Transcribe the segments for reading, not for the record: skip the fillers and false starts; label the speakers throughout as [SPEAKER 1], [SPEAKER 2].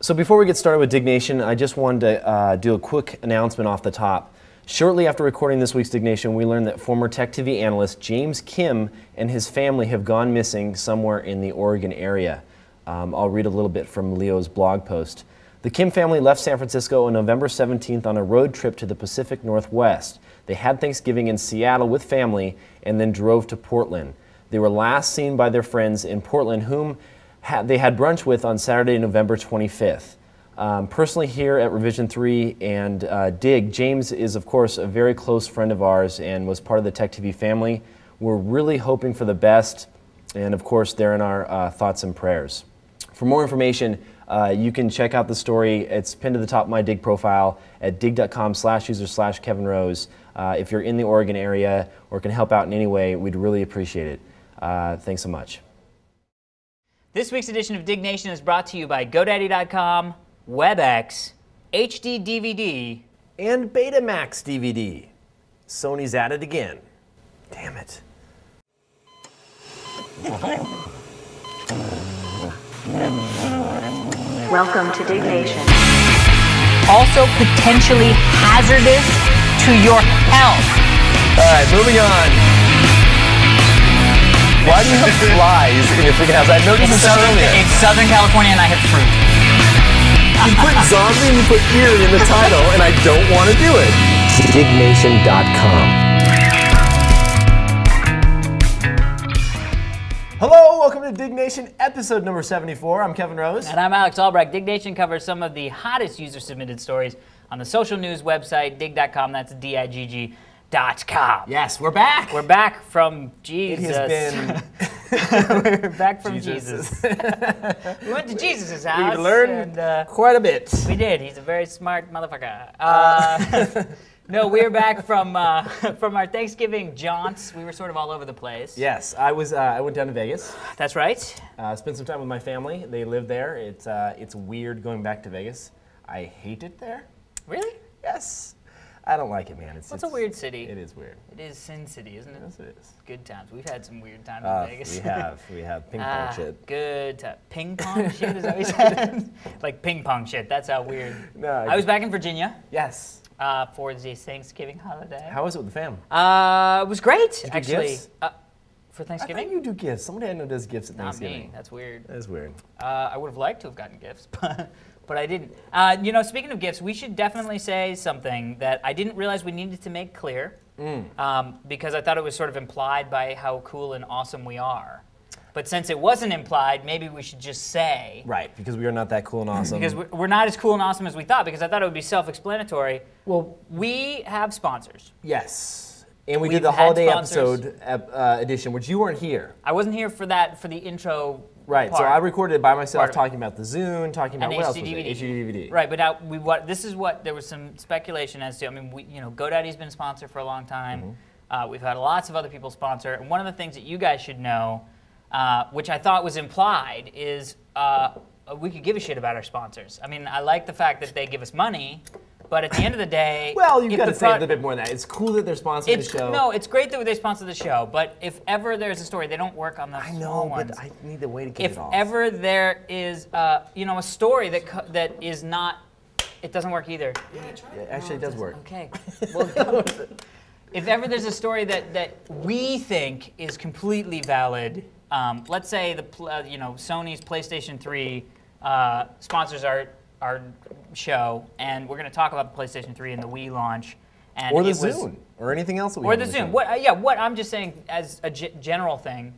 [SPEAKER 1] So before we get started with Diggnation, I just wanted to do a quick announcement off the top. Shortly after recording this week's Diggnation, we learned that former Tech TV analyst James Kim and his family have gone missing somewhere in the Oregon area. I'll read a little bit from Leo's blog post. The Kim family left San Francisco on November 17th on a road trip to the Pacific Northwest. They had Thanksgiving in Seattle with family and then drove to Portland. They were last seen by their friends in Portland, whom they had brunch with on Saturday, November 25th. Personally here at Revision 3 and Digg, James is of course a very close friend of ours and was part of the Tech TV family. We're really hoping for the best, and of course they're in our thoughts and prayers. For more information, you can check out the story. It's pinned to the top of my Digg profile at digg.com/user/Kevin Rose. If you're in the Oregon area or can help out in any way, we'd really appreciate it. Thanks so much.
[SPEAKER 2] This week's edition of Diggnation is brought to you by GoDaddy.com, WebEx, HD DVD,
[SPEAKER 1] and Betamax DVD. Sony's at it again. Damn it.
[SPEAKER 3] Welcome to Diggnation.
[SPEAKER 2] also potentially hazardous to your health.
[SPEAKER 1] All right, moving on. Why do you have flies in your freaking house? I noticed this earlier.
[SPEAKER 2] It's Southern California and I have fruit.
[SPEAKER 1] You put zombie and you put eerie in the title, and I don't want to do it. Diggnation.com. Hello, welcome to Diggnation, episode number 74. I'm Kevin Rose.
[SPEAKER 2] And I'm Alex Albrecht. Diggnation covers some of the hottest user-submitted stories on the social news website, digg.com. That's D-I-G-G.com.
[SPEAKER 1] Yes, we're back.
[SPEAKER 2] We're back from Jesus.
[SPEAKER 1] It has
[SPEAKER 2] been... We're back from Jesus. We went to Jesus' house.
[SPEAKER 1] We learned quite a bit.
[SPEAKER 2] We did. He's a very smart motherfucker. No, we're back from our Thanksgiving jaunts. We were sort of all over the place.
[SPEAKER 1] Yes, I went down to Vegas.
[SPEAKER 2] That's right.
[SPEAKER 1] Spent some time with my family. They live there. It's weird going back to Vegas. I hate it there.
[SPEAKER 2] Really?
[SPEAKER 1] Yes. I don't like it, man. It's
[SPEAKER 2] a weird city.
[SPEAKER 1] It is weird.
[SPEAKER 2] It is Sin City, isn't it?
[SPEAKER 1] Yes, it is.
[SPEAKER 2] Good times. We've had some weird times in Vegas.
[SPEAKER 1] We have ping pong shit.
[SPEAKER 2] Good time. Ping pong shit is always said. Like ping pong shit. That's how weird.
[SPEAKER 1] No,
[SPEAKER 2] I was back in Virginia.
[SPEAKER 1] Yes.
[SPEAKER 2] For the Thanksgiving holiday.
[SPEAKER 1] How was it with the fam?
[SPEAKER 2] It was great,
[SPEAKER 1] Did you
[SPEAKER 2] actually.
[SPEAKER 1] Gifts?
[SPEAKER 2] For Thanksgiving?
[SPEAKER 1] I thought you do gifts. Somebody I know does gifts at Thanksgiving.
[SPEAKER 2] Not me. That's weird.
[SPEAKER 1] That is weird.
[SPEAKER 2] I would have liked to have gotten gifts, but I didn't. You know, speaking of gifts, we should definitely say something that I didn't realize we needed to make clear, because I thought it was sort of implied by how cool and awesome we are. But since it wasn't implied, maybe we should just say.
[SPEAKER 1] Right, because we are not that cool and awesome.
[SPEAKER 2] Because we're not as cool and awesome as we thought, because I thought it would be self-explanatory.
[SPEAKER 1] Well,
[SPEAKER 2] we have sponsors.
[SPEAKER 1] Yes. And we
[SPEAKER 2] We've
[SPEAKER 1] did the
[SPEAKER 2] had
[SPEAKER 1] holiday
[SPEAKER 2] sponsors.
[SPEAKER 1] episode edition, which you weren't here.
[SPEAKER 2] I wasn't here for that, for the intro.
[SPEAKER 1] Right,
[SPEAKER 2] part.
[SPEAKER 1] so I recorded it by myself,
[SPEAKER 2] Part of it.
[SPEAKER 1] talking about the Zune, talking about
[SPEAKER 2] And
[SPEAKER 1] what else was
[SPEAKER 2] HD
[SPEAKER 1] it? HD DVD.
[SPEAKER 2] Right, but now this is what there was some speculation as to. I mean, GoDaddy's been a sponsor for a long time. We've had lots of other people sponsor, and one of the things that you guys should know, which I thought was implied, is we could give a shit about our sponsors. I mean, I like the fact that they give us money, but at the end of the day,
[SPEAKER 1] well, you've got to say a little bit more than that. It's cool that they're sponsoring the show.
[SPEAKER 2] No, it's great that they sponsor the show, but if ever there's a story, they don't work on the small ones.
[SPEAKER 1] But I need a way to get it off.
[SPEAKER 2] If ever there is, a story that is not, it doesn't work either.
[SPEAKER 1] Yeah, it actually does work.
[SPEAKER 2] Okay. Well, if ever there's a story that we think is completely valid, let's say Sony's PlayStation 3 sponsors our show, and we're going to talk about the PlayStation 3 and the Wii launch, and
[SPEAKER 1] or the Zune, or anything else that we
[SPEAKER 2] or
[SPEAKER 1] have
[SPEAKER 2] the
[SPEAKER 1] on
[SPEAKER 2] Zune.
[SPEAKER 1] show.
[SPEAKER 2] What I'm just saying as a general thing,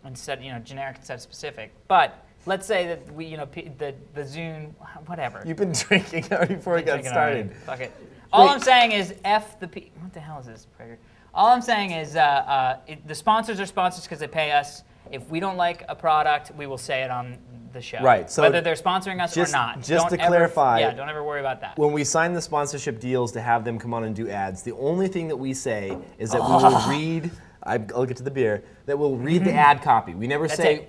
[SPEAKER 2] instead generic instead of specific. But let's say that we the Zune, whatever.
[SPEAKER 1] You've been drinking before we got started.
[SPEAKER 2] Fuck it. All I'm saying is F the P. What the hell is this, Prager? All I'm saying is the sponsors are sponsors because they pay us. If we don't like a product, we will say it on the show.
[SPEAKER 1] Right. So
[SPEAKER 2] whether they're sponsoring us or not.
[SPEAKER 1] Just to clarify.
[SPEAKER 2] Yeah, don't ever worry about that.
[SPEAKER 1] When we sign the sponsorship deals to have them come on and do ads, the only thing that we say is that we will read. I'll get to the beer. That we'll read the ad copy. We never say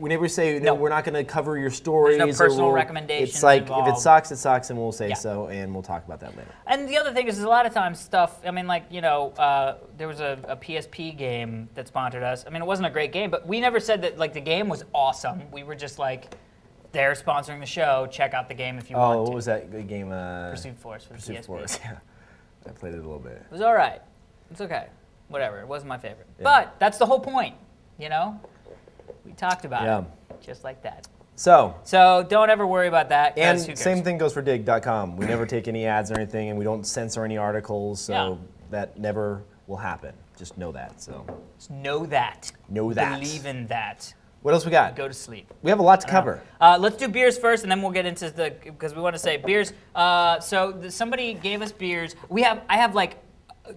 [SPEAKER 1] no. We're not going to cover your stories.
[SPEAKER 2] There's no personal recommendations.
[SPEAKER 1] It's like
[SPEAKER 2] involved.
[SPEAKER 1] if it sucks, and we'll say so, and we'll talk about that later.
[SPEAKER 2] And the other thing is, a lot of times stuff. I mean, like there was a PSP game that sponsored us. I mean, it wasn't a great game, but we never said that like the game was awesome. We were just like, they're sponsoring the show. Check out the game if you
[SPEAKER 1] Oh,
[SPEAKER 2] want to.
[SPEAKER 1] what was that good game?
[SPEAKER 2] Pursuit Force with
[SPEAKER 1] Pursuit
[SPEAKER 2] PSP.
[SPEAKER 1] Force, yeah. I played it a little bit.
[SPEAKER 2] It was all right. It's okay. Whatever. It wasn't my favorite. Yeah. But that's the whole point, you know? We talked about it. Just like that.
[SPEAKER 1] So
[SPEAKER 2] don't ever worry about that.
[SPEAKER 1] And same thing goes for Digg.com. We never take any ads or anything, and we don't censor any articles, so that never will happen. Just know that. So
[SPEAKER 2] just know that.
[SPEAKER 1] Know that.
[SPEAKER 2] Believe in that.
[SPEAKER 1] What else we got?
[SPEAKER 2] Go to sleep.
[SPEAKER 1] We have a lot to cover.
[SPEAKER 2] Let's do beers first, and then we'll get into because we want to say beers. Somebody gave us beers. I have like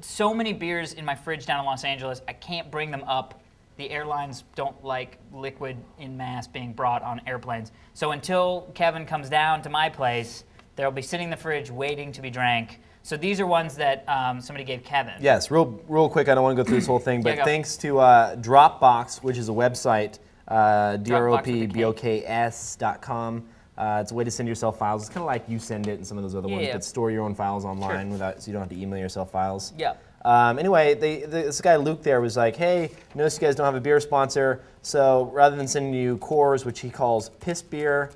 [SPEAKER 2] so many beers in my fridge down in Los Angeles. I can't bring them up. The airlines don't like liquid in mass being brought on airplanes. So until Kevin comes down to my place, they'll be sitting in the fridge waiting to be drank. So these are ones that somebody gave Kevin.
[SPEAKER 1] Yes, real quick. I don't want to go through this whole thing, but thanks to Dropbox, which is a website, dropboks.com. It's a way to send yourself files. It's kind of like you send it and some of those other ones, but store your own files online so you don't have to email yourself files.
[SPEAKER 2] Yeah.
[SPEAKER 1] Anyway, this guy Luke there was like, hey, notice you guys don't have a beer sponsor, so rather than sending you Coors, which he calls piss beer,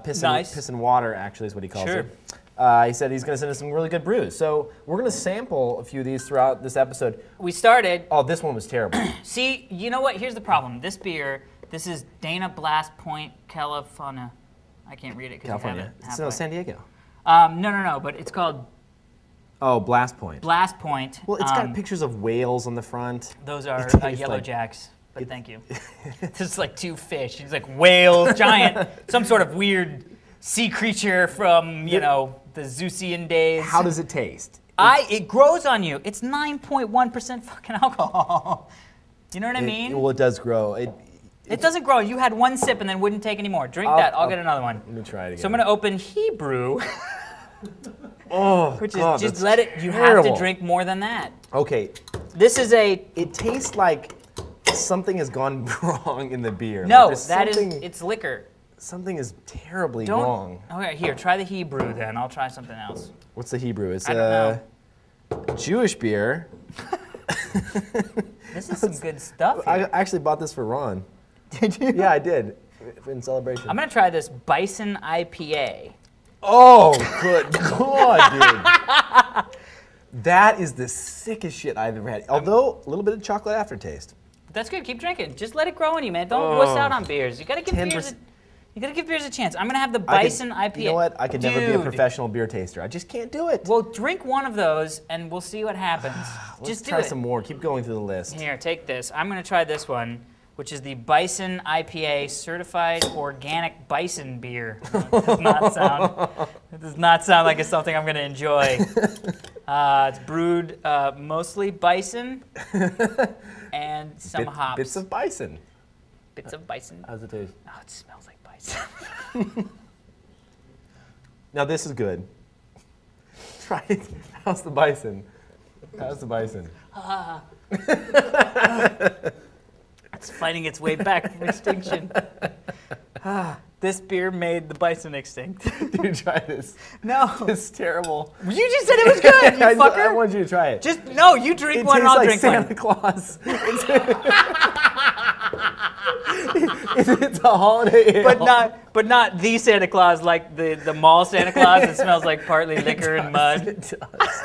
[SPEAKER 1] piss and water actually is what he calls it. He said he's going to send us some really good brews. So we're going to sample a few of these throughout this episode.
[SPEAKER 2] We started.
[SPEAKER 1] Oh, this one was terrible.
[SPEAKER 2] See, you know what? Here's the problem. This beer, this is Dana Blast Point, California. I can't read it because I have it halfway.
[SPEAKER 1] No, San Diego.
[SPEAKER 2] No, but it's called...
[SPEAKER 1] Oh, Blast Point.
[SPEAKER 2] Blast Point.
[SPEAKER 1] Well, it's got pictures of whales on the front.
[SPEAKER 2] Those are yellow jacks, but thank you. This is like two fish. It's like whales, giant, some sort of weird sea creature from, you know, the Zeusian days.
[SPEAKER 1] How does it taste?
[SPEAKER 2] It grows on you. It's 9.1% fucking alcohol. You know what I mean?
[SPEAKER 1] Well, it does grow. It
[SPEAKER 2] doesn't grow. You had one sip and then wouldn't take any more. Drink that. I'll get another one.
[SPEAKER 1] Let me try it again.
[SPEAKER 2] So I'm going to open Hebrew.
[SPEAKER 1] Which
[SPEAKER 2] is just let it. You have to drink more than that.
[SPEAKER 1] Okay.
[SPEAKER 2] This is a.
[SPEAKER 1] It tastes like something has gone wrong in the beer.
[SPEAKER 2] No, it's liquor.
[SPEAKER 1] Something is terribly wrong.
[SPEAKER 2] Okay, here, try the Hebrew then. I'll try something else.
[SPEAKER 1] What's the Hebrew? It's
[SPEAKER 2] I don't
[SPEAKER 1] know. Jewish beer.
[SPEAKER 2] This is some good stuff here.
[SPEAKER 1] I actually bought this for Ron.
[SPEAKER 2] Did you?
[SPEAKER 1] Yeah, I did. In celebration.
[SPEAKER 2] I'm going to try this Bison IPA.
[SPEAKER 1] Oh, good God, dude. That is the sickest shit I've ever had. Although, a little bit of chocolate aftertaste.
[SPEAKER 2] That's good. Keep drinking. Just let it grow in you, man. Don't wuss out on beers. You got to give beers a chance. I'm going to have the Bison IPA.
[SPEAKER 1] You know what? I could never be a professional beer taster. I just can't do it.
[SPEAKER 2] Well, drink one of those, and we'll see what happens.
[SPEAKER 1] Let's try some more. Keep going through the list.
[SPEAKER 2] Here, take this. I'm going to try this one, which is the Bison IPA Certified Organic Bison Beer. It does not sound like it's something I'm going to enjoy. It's brewed mostly bison and some hops.
[SPEAKER 1] Bits of bison.
[SPEAKER 2] Bits of bison.
[SPEAKER 1] How's it taste?
[SPEAKER 2] Oh, it smells like bison.
[SPEAKER 1] Now this is good. Try it. How's the bison? How's the bison?
[SPEAKER 2] It's fighting its way back from extinction. This beer made the bison extinct.
[SPEAKER 1] Dude, try this.
[SPEAKER 2] No.
[SPEAKER 1] It's terrible.
[SPEAKER 2] You just said it was good, you fucker.
[SPEAKER 1] I want you to try it.
[SPEAKER 2] No, you drink one and I'll drink one.
[SPEAKER 1] It tastes like Santa Claus. It's a holiday ale.
[SPEAKER 2] But not the Santa Claus, like the mall Santa Claus that smells like partly liquor and mud.
[SPEAKER 1] It does.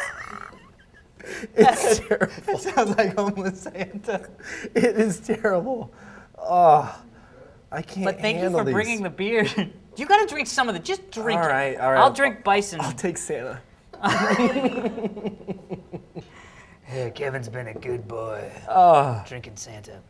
[SPEAKER 1] It's terrible.
[SPEAKER 2] It sounds like homeless Santa.
[SPEAKER 1] It is terrible. Oh, I can't.
[SPEAKER 2] But thank you for bringing the beer. You got to drink some of it. Just drink it.
[SPEAKER 1] All right.
[SPEAKER 2] I'll drink bison.
[SPEAKER 1] I'll take Santa.
[SPEAKER 2] Hey, Kevin's been a good boy. Drinking Santa.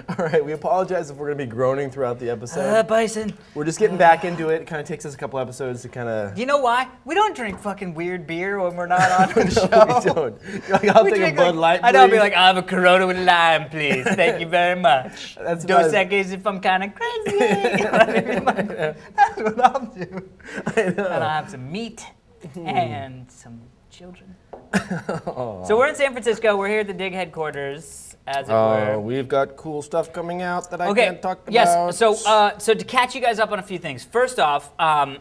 [SPEAKER 1] All right, we apologize if we're going to be groaning throughout the episode.
[SPEAKER 2] Bison.
[SPEAKER 1] We're just getting back into it. It kind of takes us a couple episodes to kind of...
[SPEAKER 2] You know why? We don't drink fucking weird beer when we're not on the show.
[SPEAKER 1] No, we don't. You're like, I'll take a Bud Light, please.
[SPEAKER 2] I'll be like, I'll have a Corona with lime, please. Thank you very much.
[SPEAKER 1] That's
[SPEAKER 2] Dos Equis if I'm kind of crazy. That's what I'll do.
[SPEAKER 1] I know.
[SPEAKER 2] And I'll have some meat and some children. So we're in San Francisco. We're here at the Digg headquarters, as it were.
[SPEAKER 1] We've got cool stuff coming out that I can't talk about.
[SPEAKER 2] Yes. So to catch you guys up on a few things. First off, I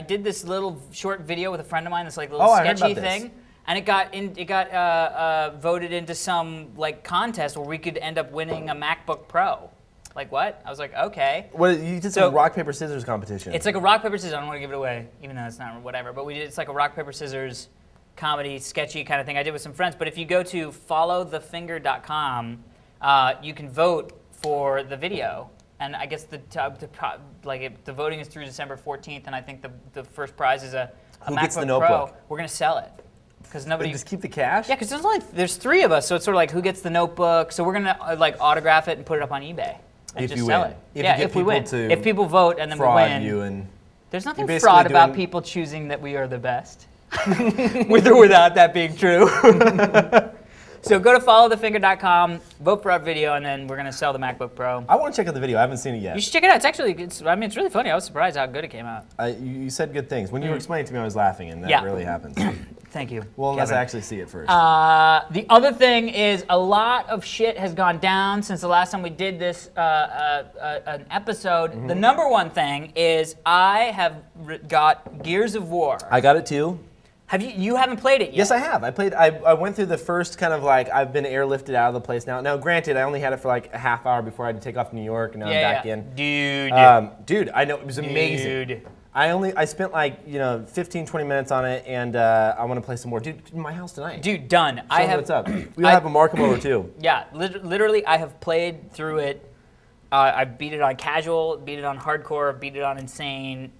[SPEAKER 2] did this little short video with a friend of mine. This like little sketchy thing. And it got voted into some like contest where we could end up winning a MacBook Pro. Like what? I was like, okay.
[SPEAKER 1] Well, you did some rock paper scissors competition.
[SPEAKER 2] It's like a rock paper scissors. I don't want to give it away, even though it's not whatever. But it's like a rock paper scissors comedy, sketchy kind of thing I did with some friends. But if you go to followthefinger.com, you can vote for the video. And I guess the voting is through December 14th, and I think the first prize is a
[SPEAKER 1] Who
[SPEAKER 2] MacBook
[SPEAKER 1] gets the notebook?
[SPEAKER 2] Pro. We're gonna sell it because nobody.
[SPEAKER 1] Just keep the cash.
[SPEAKER 2] Yeah, because there's 3 of us, so it's sort of like who gets the notebook. So we're gonna like autograph it and put it up on eBay and
[SPEAKER 1] If
[SPEAKER 2] just
[SPEAKER 1] you
[SPEAKER 2] sell
[SPEAKER 1] win.
[SPEAKER 2] it.
[SPEAKER 1] If
[SPEAKER 2] yeah,
[SPEAKER 1] you get
[SPEAKER 2] if we win.
[SPEAKER 1] people to
[SPEAKER 2] If people vote and then we
[SPEAKER 1] fraud
[SPEAKER 2] win.
[SPEAKER 1] you and
[SPEAKER 2] There's nothing
[SPEAKER 1] basically
[SPEAKER 2] fraud about
[SPEAKER 1] doing-
[SPEAKER 2] people choosing that we are the best, with or without that being true. So go to followthefinger.com, vote for our video, and then we're gonna sell the MacBook Pro.
[SPEAKER 1] I want to check out the video. I haven't seen it yet.
[SPEAKER 2] You should check it out. It's really funny. I was surprised how good it came out.
[SPEAKER 1] You said good things. When you were explaining it to me, I was laughing, and that
[SPEAKER 2] Yeah.
[SPEAKER 1] really happens.
[SPEAKER 2] Thank you.
[SPEAKER 1] Well, unless I
[SPEAKER 2] Kevin.
[SPEAKER 1] actually see it first.
[SPEAKER 2] The other thing is a lot of shit has gone down since the last time we did this an episode.
[SPEAKER 1] Mm-hmm.
[SPEAKER 2] The number one thing is I have got Gears of War.
[SPEAKER 1] I got it too.
[SPEAKER 2] Have you haven't played it yet?
[SPEAKER 1] Yes, I have. I went through the first kind of like, I've been airlifted out of the place now. Now, granted, I only had it for like a half hour before I had to take off to New York, and now I'm back in. Dude, I know, it was amazing.
[SPEAKER 2] Dude.
[SPEAKER 1] I spent like, 15, 20 minutes on it, and I want to play some more. Dude, in my house tonight.
[SPEAKER 2] Dude, done.
[SPEAKER 1] Show me what's up. We'll have a Markham over too.
[SPEAKER 2] Yeah, literally, I have played through it. I beat it on casual, beat it on hardcore, beat it on insane.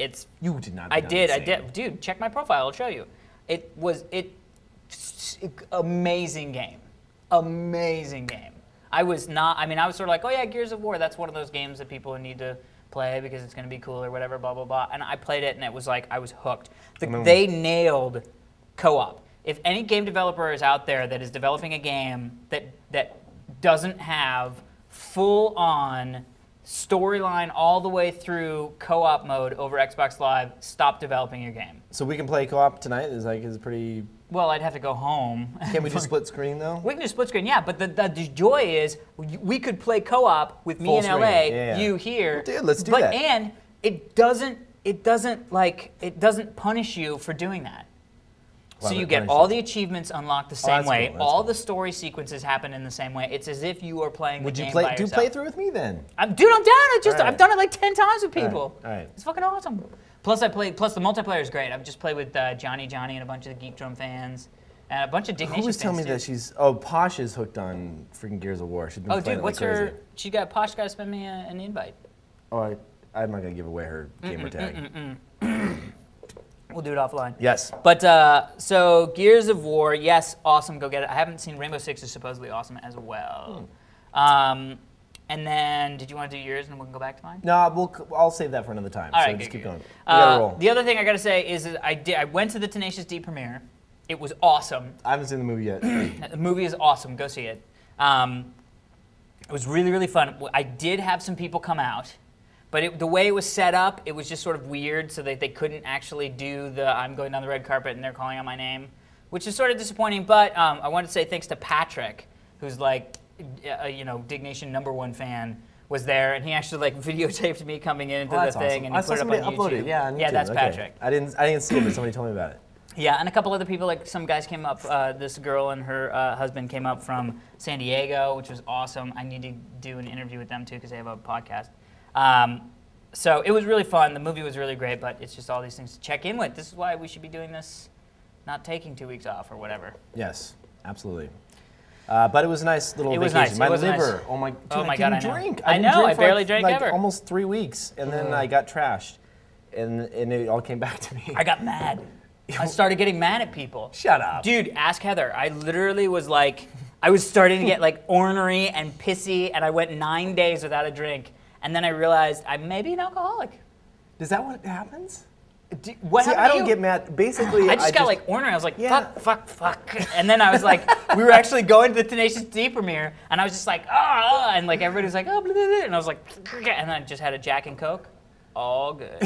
[SPEAKER 1] You did not.
[SPEAKER 2] I did. Dude, check my profile. I'll show you. It was amazing game. Amazing game. I was sort of like, oh yeah, Gears of War. That's one of those games that people need to play because it's going to be cool or whatever, blah blah blah. And I played it, and it was like I was hooked. They nailed co-op. If any game developer is out there that is developing a game that doesn't have full-on storyline all the way through co-op mode over Xbox Live, stop developing your game.
[SPEAKER 1] So we can play co-op tonight? Is pretty...
[SPEAKER 2] Well, I'd have to go home.
[SPEAKER 1] Can't we just split screen though?
[SPEAKER 2] We can just split screen, yeah, but the joy is we could play co-op with me
[SPEAKER 1] Full
[SPEAKER 2] in
[SPEAKER 1] screen.
[SPEAKER 2] LA,
[SPEAKER 1] Yeah.
[SPEAKER 2] you here.
[SPEAKER 1] Well, dude, let's do that.
[SPEAKER 2] And it doesn't punish you for doing that.
[SPEAKER 1] Love
[SPEAKER 2] So you
[SPEAKER 1] it,
[SPEAKER 2] get
[SPEAKER 1] punish
[SPEAKER 2] all
[SPEAKER 1] you.
[SPEAKER 2] the achievements unlocked the same
[SPEAKER 1] that's
[SPEAKER 2] way.
[SPEAKER 1] cool, that's
[SPEAKER 2] All
[SPEAKER 1] cool.
[SPEAKER 2] the story sequences happen in the same way. It's as if you are playing
[SPEAKER 1] Would
[SPEAKER 2] the
[SPEAKER 1] you
[SPEAKER 2] game
[SPEAKER 1] play?
[SPEAKER 2] by
[SPEAKER 1] Do
[SPEAKER 2] yourself.
[SPEAKER 1] play through with me then?
[SPEAKER 2] Dude, I'm down.
[SPEAKER 1] All right.
[SPEAKER 2] I've done it like 10 times with people.
[SPEAKER 1] All right.
[SPEAKER 2] It's fucking awesome. Plus the multiplayer is great. I've just played with Johnny and a bunch of the Geek Drum fans. And a bunch of Diggnation
[SPEAKER 1] Who was telling me
[SPEAKER 2] fans,
[SPEAKER 1] that
[SPEAKER 2] too.
[SPEAKER 1] Posh is hooked on freaking Gears of War. She's been
[SPEAKER 2] Oh,
[SPEAKER 1] playing
[SPEAKER 2] dude,
[SPEAKER 1] it
[SPEAKER 2] what's
[SPEAKER 1] like crazy.
[SPEAKER 2] her? She got Posh. Got to send me an invite.
[SPEAKER 1] Oh, I'm not gonna give away her gamer tag.
[SPEAKER 2] We'll do it offline.
[SPEAKER 1] Yes.
[SPEAKER 2] But so Gears of War, yes, awesome. Go get it. I haven't seen Rainbow Six is supposedly awesome as well. And then, did you want to do yours and we can go back to mine?
[SPEAKER 1] No, I'll save that for another time.
[SPEAKER 2] All
[SPEAKER 1] so
[SPEAKER 2] right,
[SPEAKER 1] just
[SPEAKER 2] good,
[SPEAKER 1] keep
[SPEAKER 2] good.
[SPEAKER 1] going. We gotta roll.
[SPEAKER 2] The other thing I gotta say is that I went to the Tenacious D premiere. It was awesome.
[SPEAKER 1] I haven't seen the movie yet.
[SPEAKER 2] The movie is awesome. Go see it. It was really, really fun. I did have some people come out, but the way it was set up, it was just sort of weird, so that they couldn't actually do the I'm going down the red carpet and they're calling out my name, which is sort of disappointing. But I wanted to say thanks to Patrick, who's like, Diggnation #1 fan, was there, and he actually like videotaped me coming into the
[SPEAKER 1] that's
[SPEAKER 2] thing,
[SPEAKER 1] awesome.
[SPEAKER 2] and
[SPEAKER 1] I
[SPEAKER 2] he
[SPEAKER 1] saw
[SPEAKER 2] put it up
[SPEAKER 1] somebody
[SPEAKER 2] on
[SPEAKER 1] upload
[SPEAKER 2] YouTube.
[SPEAKER 1] it. Yeah, on YouTube.
[SPEAKER 2] Yeah, that's
[SPEAKER 1] Okay.
[SPEAKER 2] Patrick.
[SPEAKER 1] I didn't see it, but somebody told me about it.
[SPEAKER 2] Yeah, and a couple other people, like some guys came up, this girl and her husband came up from San Diego, which was awesome. I need to do an interview with them too because they have a podcast. So it was really fun. The movie was really great, but it's just all these things to check in with. This is why we should be doing this, not taking 2 weeks off or whatever.
[SPEAKER 1] Yes, absolutely. But it was a nice little
[SPEAKER 2] It was
[SPEAKER 1] vacation.
[SPEAKER 2] nice.
[SPEAKER 1] My
[SPEAKER 2] It was
[SPEAKER 1] liver,
[SPEAKER 2] nice.
[SPEAKER 1] oh my, dude,
[SPEAKER 2] Oh my
[SPEAKER 1] I
[SPEAKER 2] God,
[SPEAKER 1] couldn't
[SPEAKER 2] I know.
[SPEAKER 1] drink.
[SPEAKER 2] I
[SPEAKER 1] didn't
[SPEAKER 2] know,
[SPEAKER 1] drink
[SPEAKER 2] I
[SPEAKER 1] for
[SPEAKER 2] barely drank
[SPEAKER 1] like
[SPEAKER 2] ever.
[SPEAKER 1] almost 3 weeks, and then I got trashed, and it all came back to me.
[SPEAKER 2] I got mad. I started getting mad at people.
[SPEAKER 1] Shut up.
[SPEAKER 2] Dude, ask Heather. I literally was like, I was starting to get like ornery and pissy, and I went 9 days without a drink. And then I realized I may be an alcoholic.
[SPEAKER 1] Is that what happens?
[SPEAKER 2] What
[SPEAKER 1] See,
[SPEAKER 2] happened
[SPEAKER 1] I
[SPEAKER 2] to
[SPEAKER 1] don't
[SPEAKER 2] you?
[SPEAKER 1] get mad. Basically,
[SPEAKER 2] I just got like ornery. I was like,
[SPEAKER 1] Yeah.
[SPEAKER 2] fuck. And then I was like, we were actually going to the Tenacious D premiere, and I was just like, and like everybody was like, oh, blah, blah, blah. And I was like, and I just had a Jack and Coke. All good.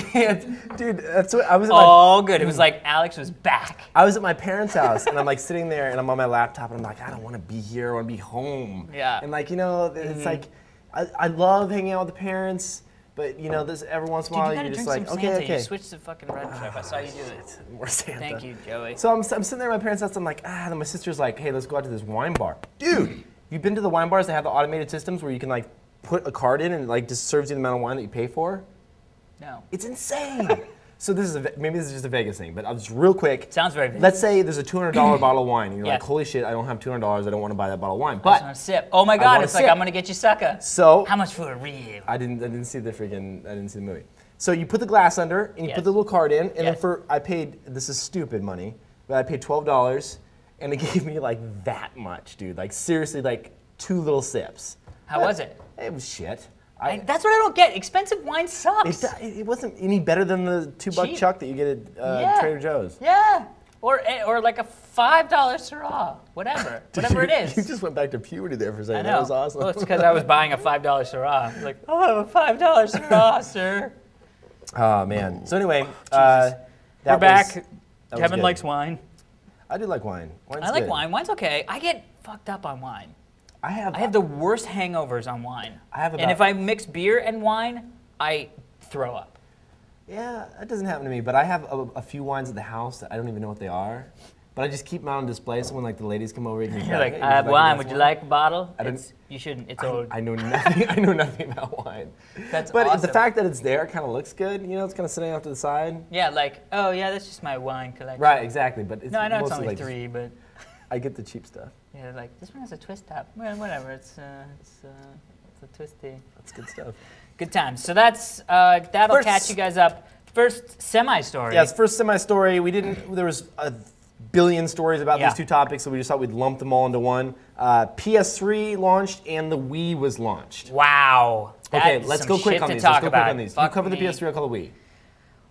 [SPEAKER 1] Dude, that's what I was.
[SPEAKER 2] All good. It was like Alex was back.
[SPEAKER 1] I was at my parents' house, and I'm like sitting there, and I'm on my laptop, and I'm like, I don't want to be here. I want to be home.
[SPEAKER 2] Yeah.
[SPEAKER 1] And like, it's like, I love hanging out with the parents, But you know, this every once in a
[SPEAKER 2] Dude,
[SPEAKER 1] while
[SPEAKER 2] you gotta
[SPEAKER 1] you're just
[SPEAKER 2] drink
[SPEAKER 1] like,
[SPEAKER 2] some
[SPEAKER 1] okay,
[SPEAKER 2] Santa.
[SPEAKER 1] okay.
[SPEAKER 2] You switched to fucking red stuff. I saw you do it.
[SPEAKER 1] More Santa.
[SPEAKER 2] Thank you, Joey.
[SPEAKER 1] So I'm sitting there at my parents' house. I'm like, then my sister's like, hey, let's go out to this wine bar. Dude, you've been to the wine bars that have the automated systems where you can like put a card in and like just serves you the amount of wine that you pay for?
[SPEAKER 2] No.
[SPEAKER 1] It's insane. So maybe this is just a Vegas thing, but I'll just real quick.
[SPEAKER 2] Sounds very Vegas.
[SPEAKER 1] Let's say there's a $200 bottle of wine, and you're
[SPEAKER 2] Yeah.
[SPEAKER 1] like, holy shit, I don't have $200. I don't want to buy that bottle of wine.
[SPEAKER 2] I just
[SPEAKER 1] But
[SPEAKER 2] want to sip. Oh my
[SPEAKER 1] I
[SPEAKER 2] God,
[SPEAKER 1] wanna
[SPEAKER 2] it's like
[SPEAKER 1] sip.
[SPEAKER 2] I'm gonna get you sucker.
[SPEAKER 1] So
[SPEAKER 2] How much for a real?
[SPEAKER 1] I didn't see the movie. So you put the glass under, and you
[SPEAKER 2] Yes.
[SPEAKER 1] put the little card in, and
[SPEAKER 2] Yes.
[SPEAKER 1] then I paid, this is stupid money, but I paid $12, and it gave me like that much, dude. Like seriously, like 2 little sips.
[SPEAKER 2] How was it?
[SPEAKER 1] It was shit.
[SPEAKER 2] That's what I don't get. Expensive wine sucks.
[SPEAKER 1] It wasn't any better than the $2
[SPEAKER 2] Cheap.
[SPEAKER 1] chuck that you get at
[SPEAKER 2] Yeah.
[SPEAKER 1] Trader Joe's.
[SPEAKER 2] Yeah. Or like a $5 Syrah. Whatever. Whatever it is.
[SPEAKER 1] You just went back to puberty there for a second.
[SPEAKER 2] I know.
[SPEAKER 1] That was awesome.
[SPEAKER 2] Well, it's because I was buying a $5 Syrah. Like, oh, I have a $5 Syrah, sir.
[SPEAKER 1] Oh man. So anyway,
[SPEAKER 2] We're back.
[SPEAKER 1] that was
[SPEAKER 2] Kevin
[SPEAKER 1] good.
[SPEAKER 2] likes wine.
[SPEAKER 1] I do like wine. Wine's
[SPEAKER 2] I like
[SPEAKER 1] good.
[SPEAKER 2] wine. Wine's okay. I get fucked up on wine.
[SPEAKER 1] I have.
[SPEAKER 2] I have the worst hangovers on wine.
[SPEAKER 1] I have
[SPEAKER 2] and
[SPEAKER 1] about-
[SPEAKER 2] if I mix beer and wine, I throw up.
[SPEAKER 1] Yeah, that doesn't happen to me. But I have a few wines at the house that I don't even know what they are. But I just keep them out on display, so when like the ladies come over, you can
[SPEAKER 2] You're like,
[SPEAKER 1] hey,
[SPEAKER 2] I have
[SPEAKER 1] would
[SPEAKER 2] wine.
[SPEAKER 1] a
[SPEAKER 2] Would you
[SPEAKER 1] glass
[SPEAKER 2] like a bottle?
[SPEAKER 1] I don't-
[SPEAKER 2] You shouldn't. It's
[SPEAKER 1] of
[SPEAKER 2] old.
[SPEAKER 1] wine? I know nothing. I know nothing about wine.
[SPEAKER 2] That's
[SPEAKER 1] But
[SPEAKER 2] awesome.
[SPEAKER 1] the fact that it's there kind of looks good. You know, it's kind of sitting off to the side.
[SPEAKER 2] Yeah, like, oh yeah, that's just my wine collection.
[SPEAKER 1] Right, exactly. But it's
[SPEAKER 2] No, I know it's
[SPEAKER 1] mostly
[SPEAKER 2] only
[SPEAKER 1] like
[SPEAKER 2] 3, but
[SPEAKER 1] I get the cheap stuff.
[SPEAKER 2] yeah, like this one has a twist top. Well, whatever. It's a twisty.
[SPEAKER 1] That's good stuff.
[SPEAKER 2] Good times. So that'll
[SPEAKER 1] First-
[SPEAKER 2] catch you guys up. First semi-story.
[SPEAKER 1] Yes, first semi-story. There was a billion stories about
[SPEAKER 2] Yeah.
[SPEAKER 1] these 2 topics, so we just thought we'd lump them all into one. PS3 launched and the Wii was launched.
[SPEAKER 2] Wow.
[SPEAKER 1] Okay,
[SPEAKER 2] That's
[SPEAKER 1] let's
[SPEAKER 2] some
[SPEAKER 1] go quick
[SPEAKER 2] shit
[SPEAKER 1] on
[SPEAKER 2] to
[SPEAKER 1] these.
[SPEAKER 2] talk
[SPEAKER 1] Let's go
[SPEAKER 2] about.
[SPEAKER 1] quick on these. You
[SPEAKER 2] Fuck
[SPEAKER 1] cover the
[SPEAKER 2] me.
[SPEAKER 1] PS3, I'll cover the Wii.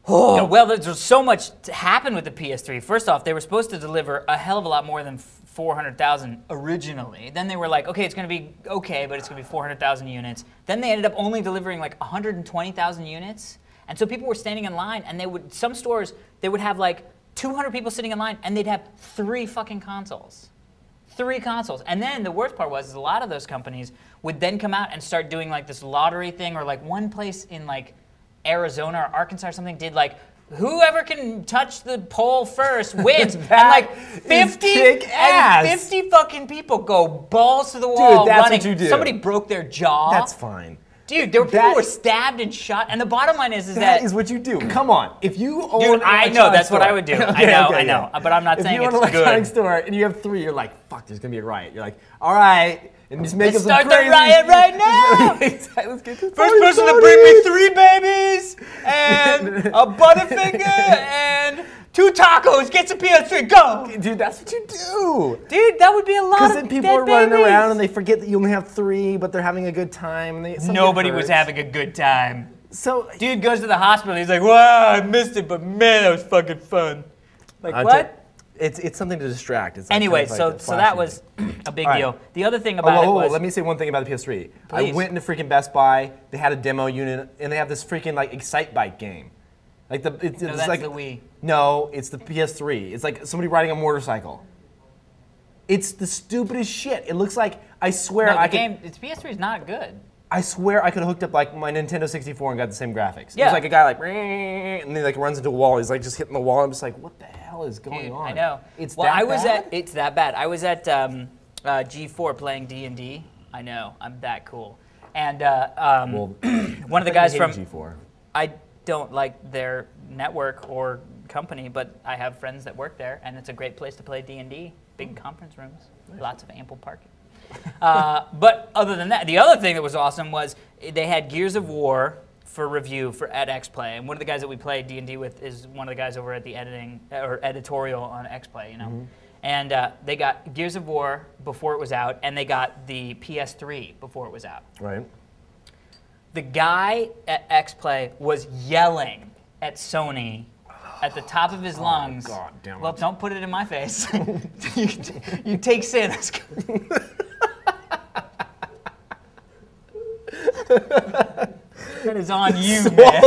[SPEAKER 2] Oh, well, there's so much to happen with the PS3. First off, they were supposed to deliver a hell of a lot more than 400,000 originally. Then they were like, okay, it's going to be okay, but it's going to be 400,000 units. Then they ended up only delivering like 120,000 units. And so people were standing in line, and some stores, they would have like 200 people sitting in line, and they'd have 3 fucking consoles. 3 consoles. And then the worst part was a lot of those companies would then come out and start doing like this lottery thing, or like one place in like Arizona or Arkansas or something did like, whoever can touch the pole first wins. And like 50 fucking people go balls to the wall
[SPEAKER 1] that's
[SPEAKER 2] running.
[SPEAKER 1] what you do.
[SPEAKER 2] Somebody broke their jaw.
[SPEAKER 1] That's fine.
[SPEAKER 2] Dude, people were stabbed and shot. And the bottom line is that
[SPEAKER 1] That is what you do. Come on. If you own
[SPEAKER 2] Dude,
[SPEAKER 1] an
[SPEAKER 2] I know,
[SPEAKER 1] electronic
[SPEAKER 2] that's what
[SPEAKER 1] store-
[SPEAKER 2] I would do.
[SPEAKER 1] Okay,
[SPEAKER 2] I know.
[SPEAKER 1] yeah.
[SPEAKER 2] But I'm not saying
[SPEAKER 1] If you
[SPEAKER 2] it's
[SPEAKER 1] own an electronic
[SPEAKER 2] good.
[SPEAKER 1] store and you have 3, you're like, fuck, there's going to be a riot. You're like, all right. And just make
[SPEAKER 2] Let's
[SPEAKER 1] up some
[SPEAKER 2] start the
[SPEAKER 1] crazy-
[SPEAKER 2] riot right now!
[SPEAKER 1] Exactly. Let's get this
[SPEAKER 2] First
[SPEAKER 1] party
[SPEAKER 2] person to
[SPEAKER 1] started.
[SPEAKER 2] bring me 3 babies and a Butterfinger and 2 tacos gets a PS3. Go!
[SPEAKER 1] Dude, that's what you do.
[SPEAKER 2] Dude, that would be a lot
[SPEAKER 1] Because
[SPEAKER 2] of
[SPEAKER 1] then people
[SPEAKER 2] dead
[SPEAKER 1] are running
[SPEAKER 2] babies.
[SPEAKER 1] around and they forget that you only have 3, but they're having a good time. And
[SPEAKER 2] Nobody was having a good time.
[SPEAKER 1] So,
[SPEAKER 2] Dude goes to the hospital. He's like, wow, I missed it, but man, that was fucking fun. Like, what?
[SPEAKER 1] It's something to distract. It's like
[SPEAKER 2] Anyway,
[SPEAKER 1] kind of like
[SPEAKER 2] so
[SPEAKER 1] a
[SPEAKER 2] that
[SPEAKER 1] flashy
[SPEAKER 2] was
[SPEAKER 1] thing.
[SPEAKER 2] a big
[SPEAKER 1] All right.
[SPEAKER 2] deal. The other thing about it was...
[SPEAKER 1] let me say one thing about the PS3. I
[SPEAKER 2] Please.
[SPEAKER 1] went into freaking Best Buy. They had a demo unit, and they have this freaking like Excite Bike game. Like it's
[SPEAKER 2] that's
[SPEAKER 1] like
[SPEAKER 2] the Wii.
[SPEAKER 1] No, it's the PS3. It's like somebody riding a motorcycle. It's the stupidest shit. It looks like I swear
[SPEAKER 2] No, the
[SPEAKER 1] I could.
[SPEAKER 2] game, its PS3 is not good.
[SPEAKER 1] I swear I could have hooked up like my Nintendo 64 and got the same graphics.
[SPEAKER 2] Yeah.
[SPEAKER 1] There's like a guy like, and then he like runs into a wall. He's like just hitting the wall. I'm just like, what the hell is going
[SPEAKER 2] Dude,
[SPEAKER 1] on?
[SPEAKER 2] I know.
[SPEAKER 1] It's
[SPEAKER 2] well,
[SPEAKER 1] that
[SPEAKER 2] I was
[SPEAKER 1] bad?
[SPEAKER 2] it's that bad. I was at G4 playing D&D. I know, I'm that cool. And
[SPEAKER 1] Well,
[SPEAKER 2] one of the guys
[SPEAKER 1] I
[SPEAKER 2] from
[SPEAKER 1] hate G4.
[SPEAKER 2] I don't like their network or company, but I have friends that work there, and it's a great place to play D&D. Big conference rooms, lots of ample parking. But other than that, the other thing that was awesome was they had Gears of War for review at XPlay, and one of the guys that we play D&D with is one of the guys over at the editorial on XPlay, you know.
[SPEAKER 1] Mm-hmm.
[SPEAKER 2] And they got Gears of War before it was out, and they got the PS3 before it was out.
[SPEAKER 1] Right.
[SPEAKER 2] The guy at XPlay was yelling at Sony at the top of his lungs.
[SPEAKER 1] God damn it.
[SPEAKER 2] Well, don't put it in my face. you take Santa's. That is on you, man.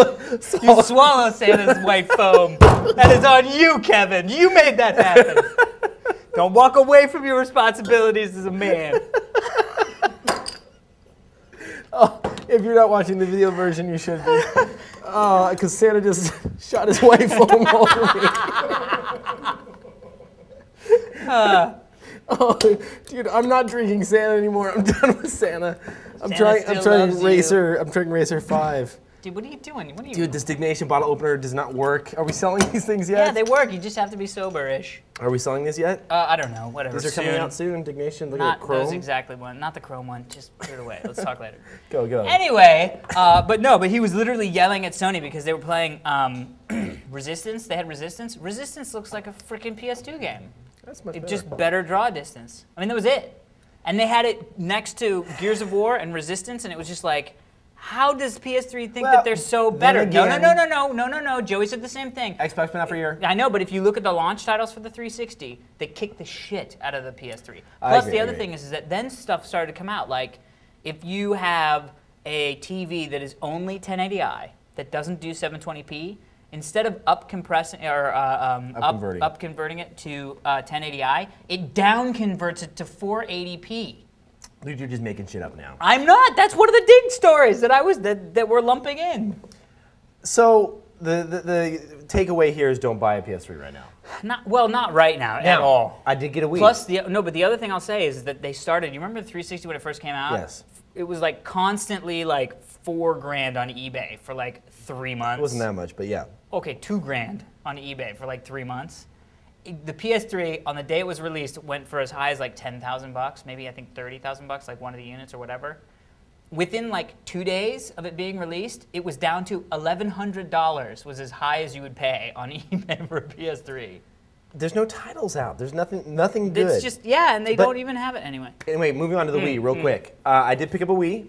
[SPEAKER 2] You swallow Santa's white foam. That is on you, Kevin. You made that happen. Don't walk away from your responsibilities as a man.
[SPEAKER 1] If you're not watching the video version, you should be. Oh, because Santa just shot his wife home over me. Oh, dude, I'm not drinking Santa anymore. I'm done with Santa. I'm trying Racer 5.
[SPEAKER 2] Dude, what are you doing? What are you?
[SPEAKER 1] Dude, this Diggnation bottle opener does not work. Are we selling these things yet?
[SPEAKER 2] Yeah, they work. You just have to be sober-ish.
[SPEAKER 1] Are we selling this yet?
[SPEAKER 2] I don't know. Whatever.
[SPEAKER 1] These are coming out soon. Diggnation, the
[SPEAKER 2] Not
[SPEAKER 1] chrome.
[SPEAKER 2] those exactly one. Not the chrome one. Just put it away. Let's talk later.
[SPEAKER 1] Go.
[SPEAKER 2] Anyway, but he was literally yelling at Sony because they were playing Resistance. They had Resistance. Resistance looks like a freaking PS2 game.
[SPEAKER 1] That's much better.
[SPEAKER 2] Just better draw distance. I mean, that was it. And they had it next to Gears of War and Resistance, and it was just like, how does PS3 think that they're so better? No. Joey said the same thing.
[SPEAKER 1] Xbox been out for a year.
[SPEAKER 2] I know, but if you look at the launch titles for the 360, they kicked the shit out of the PS3. Plus, the other thing is that then stuff started to come out. Like, if you have a TV that is only 1080i, that doesn't do 720p, instead of up converting it to 1080i, it down converts it to 480p.
[SPEAKER 1] Dude, you're just making shit up now.
[SPEAKER 2] I'm not. That's one of the Digg stories that we're lumping in.
[SPEAKER 1] So the takeaway here is don't buy a PS3 right now.
[SPEAKER 2] Not right now at all.
[SPEAKER 1] I did get a Wii.
[SPEAKER 2] Plus, but the other thing I'll say is that they started. You remember the 360 when it first came out?
[SPEAKER 1] Yes.
[SPEAKER 2] It was like constantly like $4,000 on eBay for like 3 months.
[SPEAKER 1] It wasn't that much, but yeah.
[SPEAKER 2] Okay, $2,000 on eBay for like 3 months. The PS3 on the day it was released went for as high as like $10,000, maybe I think $30,000, like one of the units or whatever. Within like 2 days of it being released, it was down to $1,100 was as high as you would pay on eBay for a PS3.
[SPEAKER 1] There's no titles out. There's nothing good.
[SPEAKER 2] It's just, and they don't even have it anyway.
[SPEAKER 1] Anyway, moving on to the Wii real quick. I did pick up a Wii.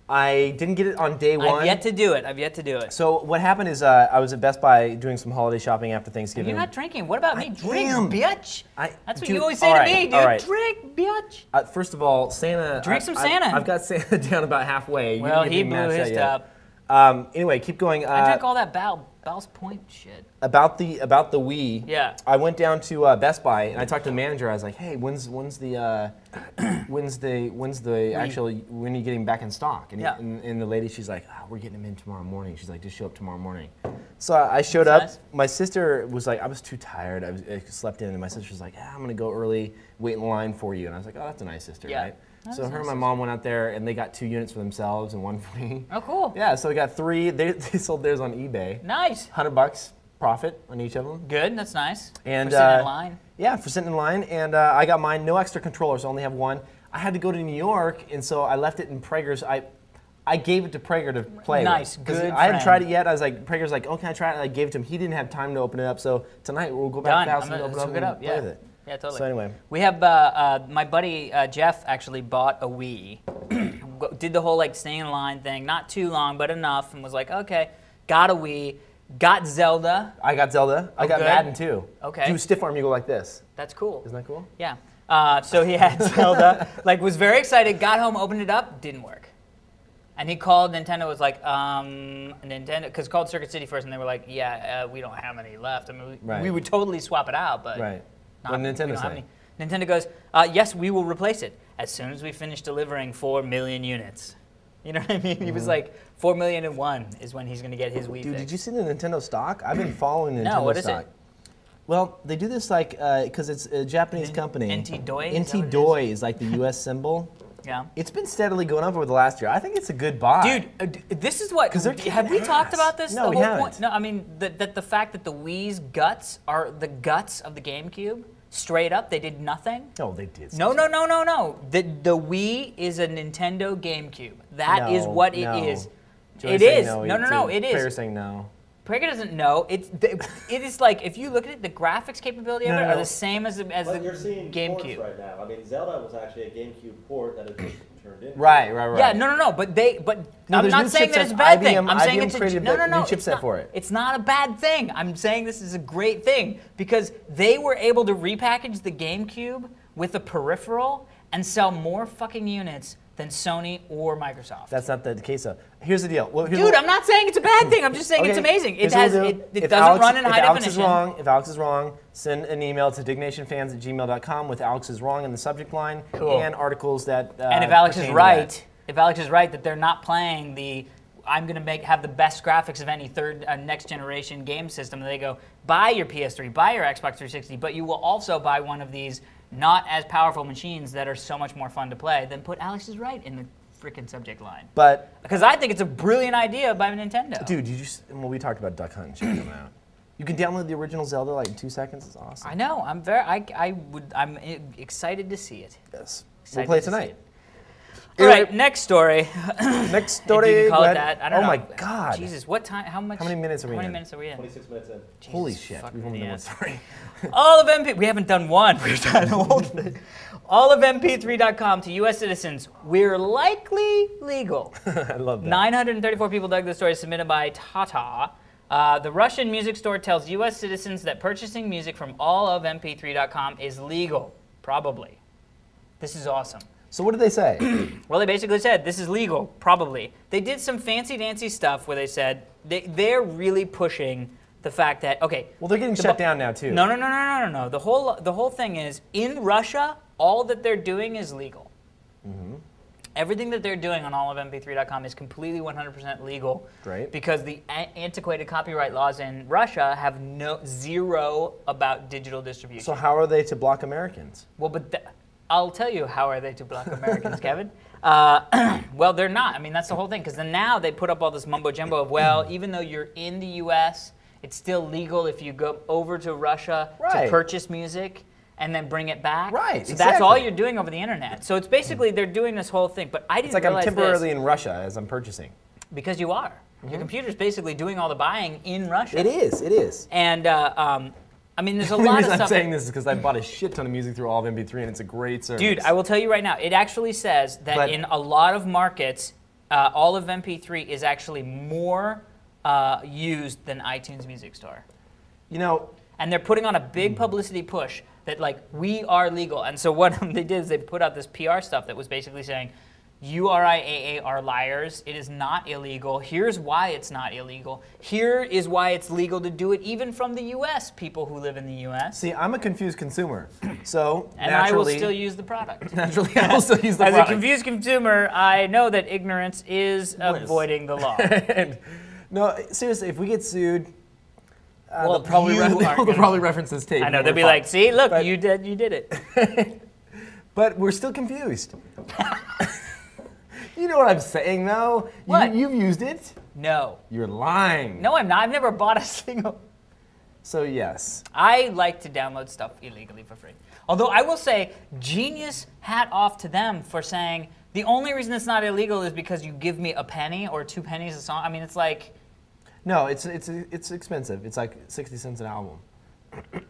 [SPEAKER 1] I didn't get it on day one.
[SPEAKER 2] I've yet to do it.
[SPEAKER 1] So what happened is I was at Best Buy doing some holiday shopping after Thanksgiving.
[SPEAKER 2] You're not drinking. What about me? Drink,
[SPEAKER 1] am.
[SPEAKER 2] bitch. That's what you always say
[SPEAKER 1] all
[SPEAKER 2] to
[SPEAKER 1] right,
[SPEAKER 2] me, dude.
[SPEAKER 1] all right.
[SPEAKER 2] Drink, bitch.
[SPEAKER 1] First of all, Santa.
[SPEAKER 2] Drink some Santa.
[SPEAKER 1] I've got Santa down about halfway.
[SPEAKER 2] Well, he blew his top.
[SPEAKER 1] Anyway, keep going.
[SPEAKER 2] I drank all that Ball's Point shit.
[SPEAKER 1] About the Wii.
[SPEAKER 2] Yeah.
[SPEAKER 1] I went down to Best Buy and I talked to the manager. I was like, "Hey, when are you getting back in stock?" And the lady, she's like, "We're getting them in tomorrow morning." She's like, "Just show up tomorrow morning." So I showed up.
[SPEAKER 2] Nice.
[SPEAKER 1] My sister was like, I was too tired. I slept in, and my sister was like, "I'm gonna go early, wait in line for you." And I was like, "Oh, that's a nice sister, right?" So her and my mom went out there, and they got 2 units for themselves and 1 for me.
[SPEAKER 2] Oh, cool.
[SPEAKER 1] Yeah, so we got 3. They sold theirs on eBay.
[SPEAKER 2] Nice.
[SPEAKER 1] $100 profit on each of them.
[SPEAKER 2] Good, that's nice.
[SPEAKER 1] And
[SPEAKER 2] for sitting in line.
[SPEAKER 1] Yeah, for sitting in line. And I got mine, no extra controllers, I only have 1. I had to go to New York, and so I left it in Prager's. I gave it to Prager to play
[SPEAKER 2] Nice,
[SPEAKER 1] with.
[SPEAKER 2] good
[SPEAKER 1] I hadn't
[SPEAKER 2] friend.
[SPEAKER 1] tried it yet. I was like, Prager's like, "Oh, can I try it?" And I gave it to him. He didn't have time to open it up, so tonight we'll go back to the house and open it up and play with it.
[SPEAKER 2] Yeah, totally.
[SPEAKER 1] So anyway.
[SPEAKER 2] We have, my buddy Jeff actually bought a Wii. Did the whole like staying in line thing, not too long, but enough, and was like, okay, got a Wii, got Zelda.
[SPEAKER 1] I got Zelda. I got
[SPEAKER 2] good.
[SPEAKER 1] Madden too.
[SPEAKER 2] Okay.
[SPEAKER 1] You stiff arm, you go like this.
[SPEAKER 2] That's cool.
[SPEAKER 1] Isn't that cool?
[SPEAKER 2] Yeah. So he had Zelda, like was very excited, got home, opened it up, didn't work. And he called Nintendo, was like, Nintendo, because called Circuit City first, and they were like, yeah, we don't have any left. I mean, we would totally swap it out, but
[SPEAKER 1] What did Nintendo say?
[SPEAKER 2] Nintendo goes, yes, we will replace it as soon as we finish delivering 4 million units. You know what I mean? He was like, 4,000,001 is when he's going to get his Wii
[SPEAKER 1] Dude,
[SPEAKER 2] fixed.
[SPEAKER 1] did you see the Nintendo stock? I've been following Nintendo stock.
[SPEAKER 2] No, what is it?
[SPEAKER 1] Well, they do this like, because it's a Japanese company.
[SPEAKER 2] NT Doi?
[SPEAKER 1] NT Doi is like the US symbol.
[SPEAKER 2] Yeah.
[SPEAKER 1] It's been steadily going up over the last year. I think it's a good buy.
[SPEAKER 2] Dude, this is what,
[SPEAKER 1] they're
[SPEAKER 2] have we talked about this?
[SPEAKER 1] No,
[SPEAKER 2] the
[SPEAKER 1] we
[SPEAKER 2] whole
[SPEAKER 1] haven't.
[SPEAKER 2] point? No, I mean, the fact that the Wii's guts are the guts of the GameCube, straight up, they did nothing.
[SPEAKER 1] No, they did.
[SPEAKER 2] No. The Wii is a Nintendo GameCube. That is what it is.
[SPEAKER 1] Joey's
[SPEAKER 2] It
[SPEAKER 1] saying
[SPEAKER 2] is.
[SPEAKER 1] No,
[SPEAKER 2] No, it is.
[SPEAKER 1] Prager's saying no.
[SPEAKER 2] Prager doesn't know. It is like, if you look at it, the graphics capability of it are the same as the
[SPEAKER 4] You're seeing ports
[SPEAKER 2] GameCube.
[SPEAKER 4] right now. I mean, Zelda was actually a GameCube port that it just turned into.
[SPEAKER 1] Right.
[SPEAKER 2] Yeah, no. But
[SPEAKER 1] No,
[SPEAKER 2] I'm
[SPEAKER 1] there's
[SPEAKER 2] not
[SPEAKER 1] new
[SPEAKER 2] saying that
[SPEAKER 1] chipsets.
[SPEAKER 2] it's a bad thing.
[SPEAKER 1] IBM
[SPEAKER 2] I'm saying it's
[SPEAKER 1] created
[SPEAKER 2] no.
[SPEAKER 1] new
[SPEAKER 2] It's
[SPEAKER 1] chipset
[SPEAKER 2] not,
[SPEAKER 1] for it.
[SPEAKER 2] It's not a bad thing. I'm saying this is a great thing because they were able to repackage the GameCube with a peripheral and sell more fucking units than Sony or Microsoft.
[SPEAKER 1] That's not the case, though. Here's the deal.
[SPEAKER 2] Dude, I'm not saying it's a bad thing. I'm just saying it's amazing. It doesn't run in high definition.
[SPEAKER 1] If Alex is wrong, send an email to dignationfans@gmail.com with Alex is wrong in the subject line and articles that
[SPEAKER 2] and if Alex is right, if Alex is right, that they're not playing the I'm going to have the best graphics of any next generation game system. And they go, buy your PS3, buy your Xbox 360, but you will also buy one of these not as powerful machines that are so much more fun to play. Then put Alex is right in the freaking subject line.
[SPEAKER 1] But
[SPEAKER 2] because I think it's a brilliant idea by Nintendo.
[SPEAKER 1] dude, well, we talked about Duck Hunt and shit coming out. You can download the original Zelda like in 2 seconds. It's awesome.
[SPEAKER 2] I know. I'm excited to see it.
[SPEAKER 1] Yes.
[SPEAKER 2] Excited
[SPEAKER 1] We'll play it
[SPEAKER 2] to see
[SPEAKER 1] tonight.
[SPEAKER 2] it. All right, next story.
[SPEAKER 1] Next story.
[SPEAKER 2] If you can call it that. I don't know.
[SPEAKER 1] Oh my God.
[SPEAKER 2] Jesus, what time? How
[SPEAKER 1] many minutes are we in?
[SPEAKER 2] How many minutes are we in?
[SPEAKER 4] 26 minutes in.
[SPEAKER 2] Jesus,
[SPEAKER 1] Holy shit.
[SPEAKER 2] fucking
[SPEAKER 1] We've only done one
[SPEAKER 2] idiots.
[SPEAKER 1] story.
[SPEAKER 2] All of MP. We haven't done one. We've done all of MP3.com to U.S. citizens. We're likely legal.
[SPEAKER 1] I love that.
[SPEAKER 2] 934 people dug the story submitted by Tata. The Russian music store tells U.S. citizens that purchasing music from all of MP3.com is legal. Probably. This is awesome.
[SPEAKER 1] So what did they say?
[SPEAKER 2] Well, they basically said this is legal, probably. They did some fancy-dancy stuff where they said they're really pushing the fact that, okay.
[SPEAKER 1] Well, they're getting shut down now, too.
[SPEAKER 2] No. The whole thing is, in Russia, all that they're doing is legal.
[SPEAKER 1] Mm-hmm.
[SPEAKER 2] Everything that they're doing on allofmp3.com is completely 100% legal.
[SPEAKER 1] Right.
[SPEAKER 2] Because the antiquated copyright laws in Russia have zero about digital distribution.
[SPEAKER 1] So how are they to block Americans?
[SPEAKER 2] Well, but I'll tell you how are they to block Americans, Kevin. Well, they're not. I mean, that's the whole thing. Because then now they put up all this mumbo-jumbo of, well, even though you're in the U.S., it's still legal if you go over to Russia to purchase music and then bring it back.
[SPEAKER 1] Right,
[SPEAKER 2] So that's all you're doing over the internet. So it's basically they're doing this whole thing. But I didn't realize
[SPEAKER 1] I'm temporarily
[SPEAKER 2] this,
[SPEAKER 1] in Russia as I'm purchasing.
[SPEAKER 2] because you are. Your computer's basically doing all the buying in Russia.
[SPEAKER 1] It is.
[SPEAKER 2] And I mean, there's a
[SPEAKER 1] The only
[SPEAKER 2] lot
[SPEAKER 1] reason
[SPEAKER 2] of
[SPEAKER 1] I'm
[SPEAKER 2] stuff.
[SPEAKER 1] saying this is because I bought a shit ton of music through all of MP3, and it's a great service.
[SPEAKER 2] Dude, I will tell you right now, it actually says that in a lot of markets, all of MP3 is actually more used than iTunes Music Store.
[SPEAKER 1] You know,
[SPEAKER 2] And they're putting on a big publicity push that, like, we are legal. And so what they did is they put out this PR stuff that was basically saying, URIAA are liars. It is not illegal. Here's why it's not illegal. Here is why it's legal to do it even from the U.S., people who live in the U.S.
[SPEAKER 1] see, I'm a confused consumer, so
[SPEAKER 2] And
[SPEAKER 1] naturally,
[SPEAKER 2] I will still use the product.
[SPEAKER 1] naturally, I will still use the
[SPEAKER 2] As
[SPEAKER 1] product.
[SPEAKER 2] a confused consumer, I know that ignorance is avoiding the law.
[SPEAKER 1] And, no, seriously, if we get sued,
[SPEAKER 2] Well,
[SPEAKER 1] they'll probably,
[SPEAKER 2] you aren't
[SPEAKER 1] they'll
[SPEAKER 2] gonna-
[SPEAKER 1] probably reference this tape.
[SPEAKER 2] I know,
[SPEAKER 1] and
[SPEAKER 2] they'll
[SPEAKER 1] we're
[SPEAKER 2] be
[SPEAKER 1] fine.
[SPEAKER 2] like, see, look,
[SPEAKER 1] But-
[SPEAKER 2] you did it.
[SPEAKER 1] But we're still confused. You know what I'm saying, though?
[SPEAKER 2] What?
[SPEAKER 1] You've used it.
[SPEAKER 2] No.
[SPEAKER 1] You're lying.
[SPEAKER 2] No, I'm not. I've never bought a single.
[SPEAKER 1] So yes.
[SPEAKER 2] I like to download stuff illegally for free. Although I will say, genius hat off to them for saying, the only reason it's not illegal is because you give me a penny or 2 pennies a song. I mean, it's like,
[SPEAKER 1] No, it's expensive. It's like 60 cents an album.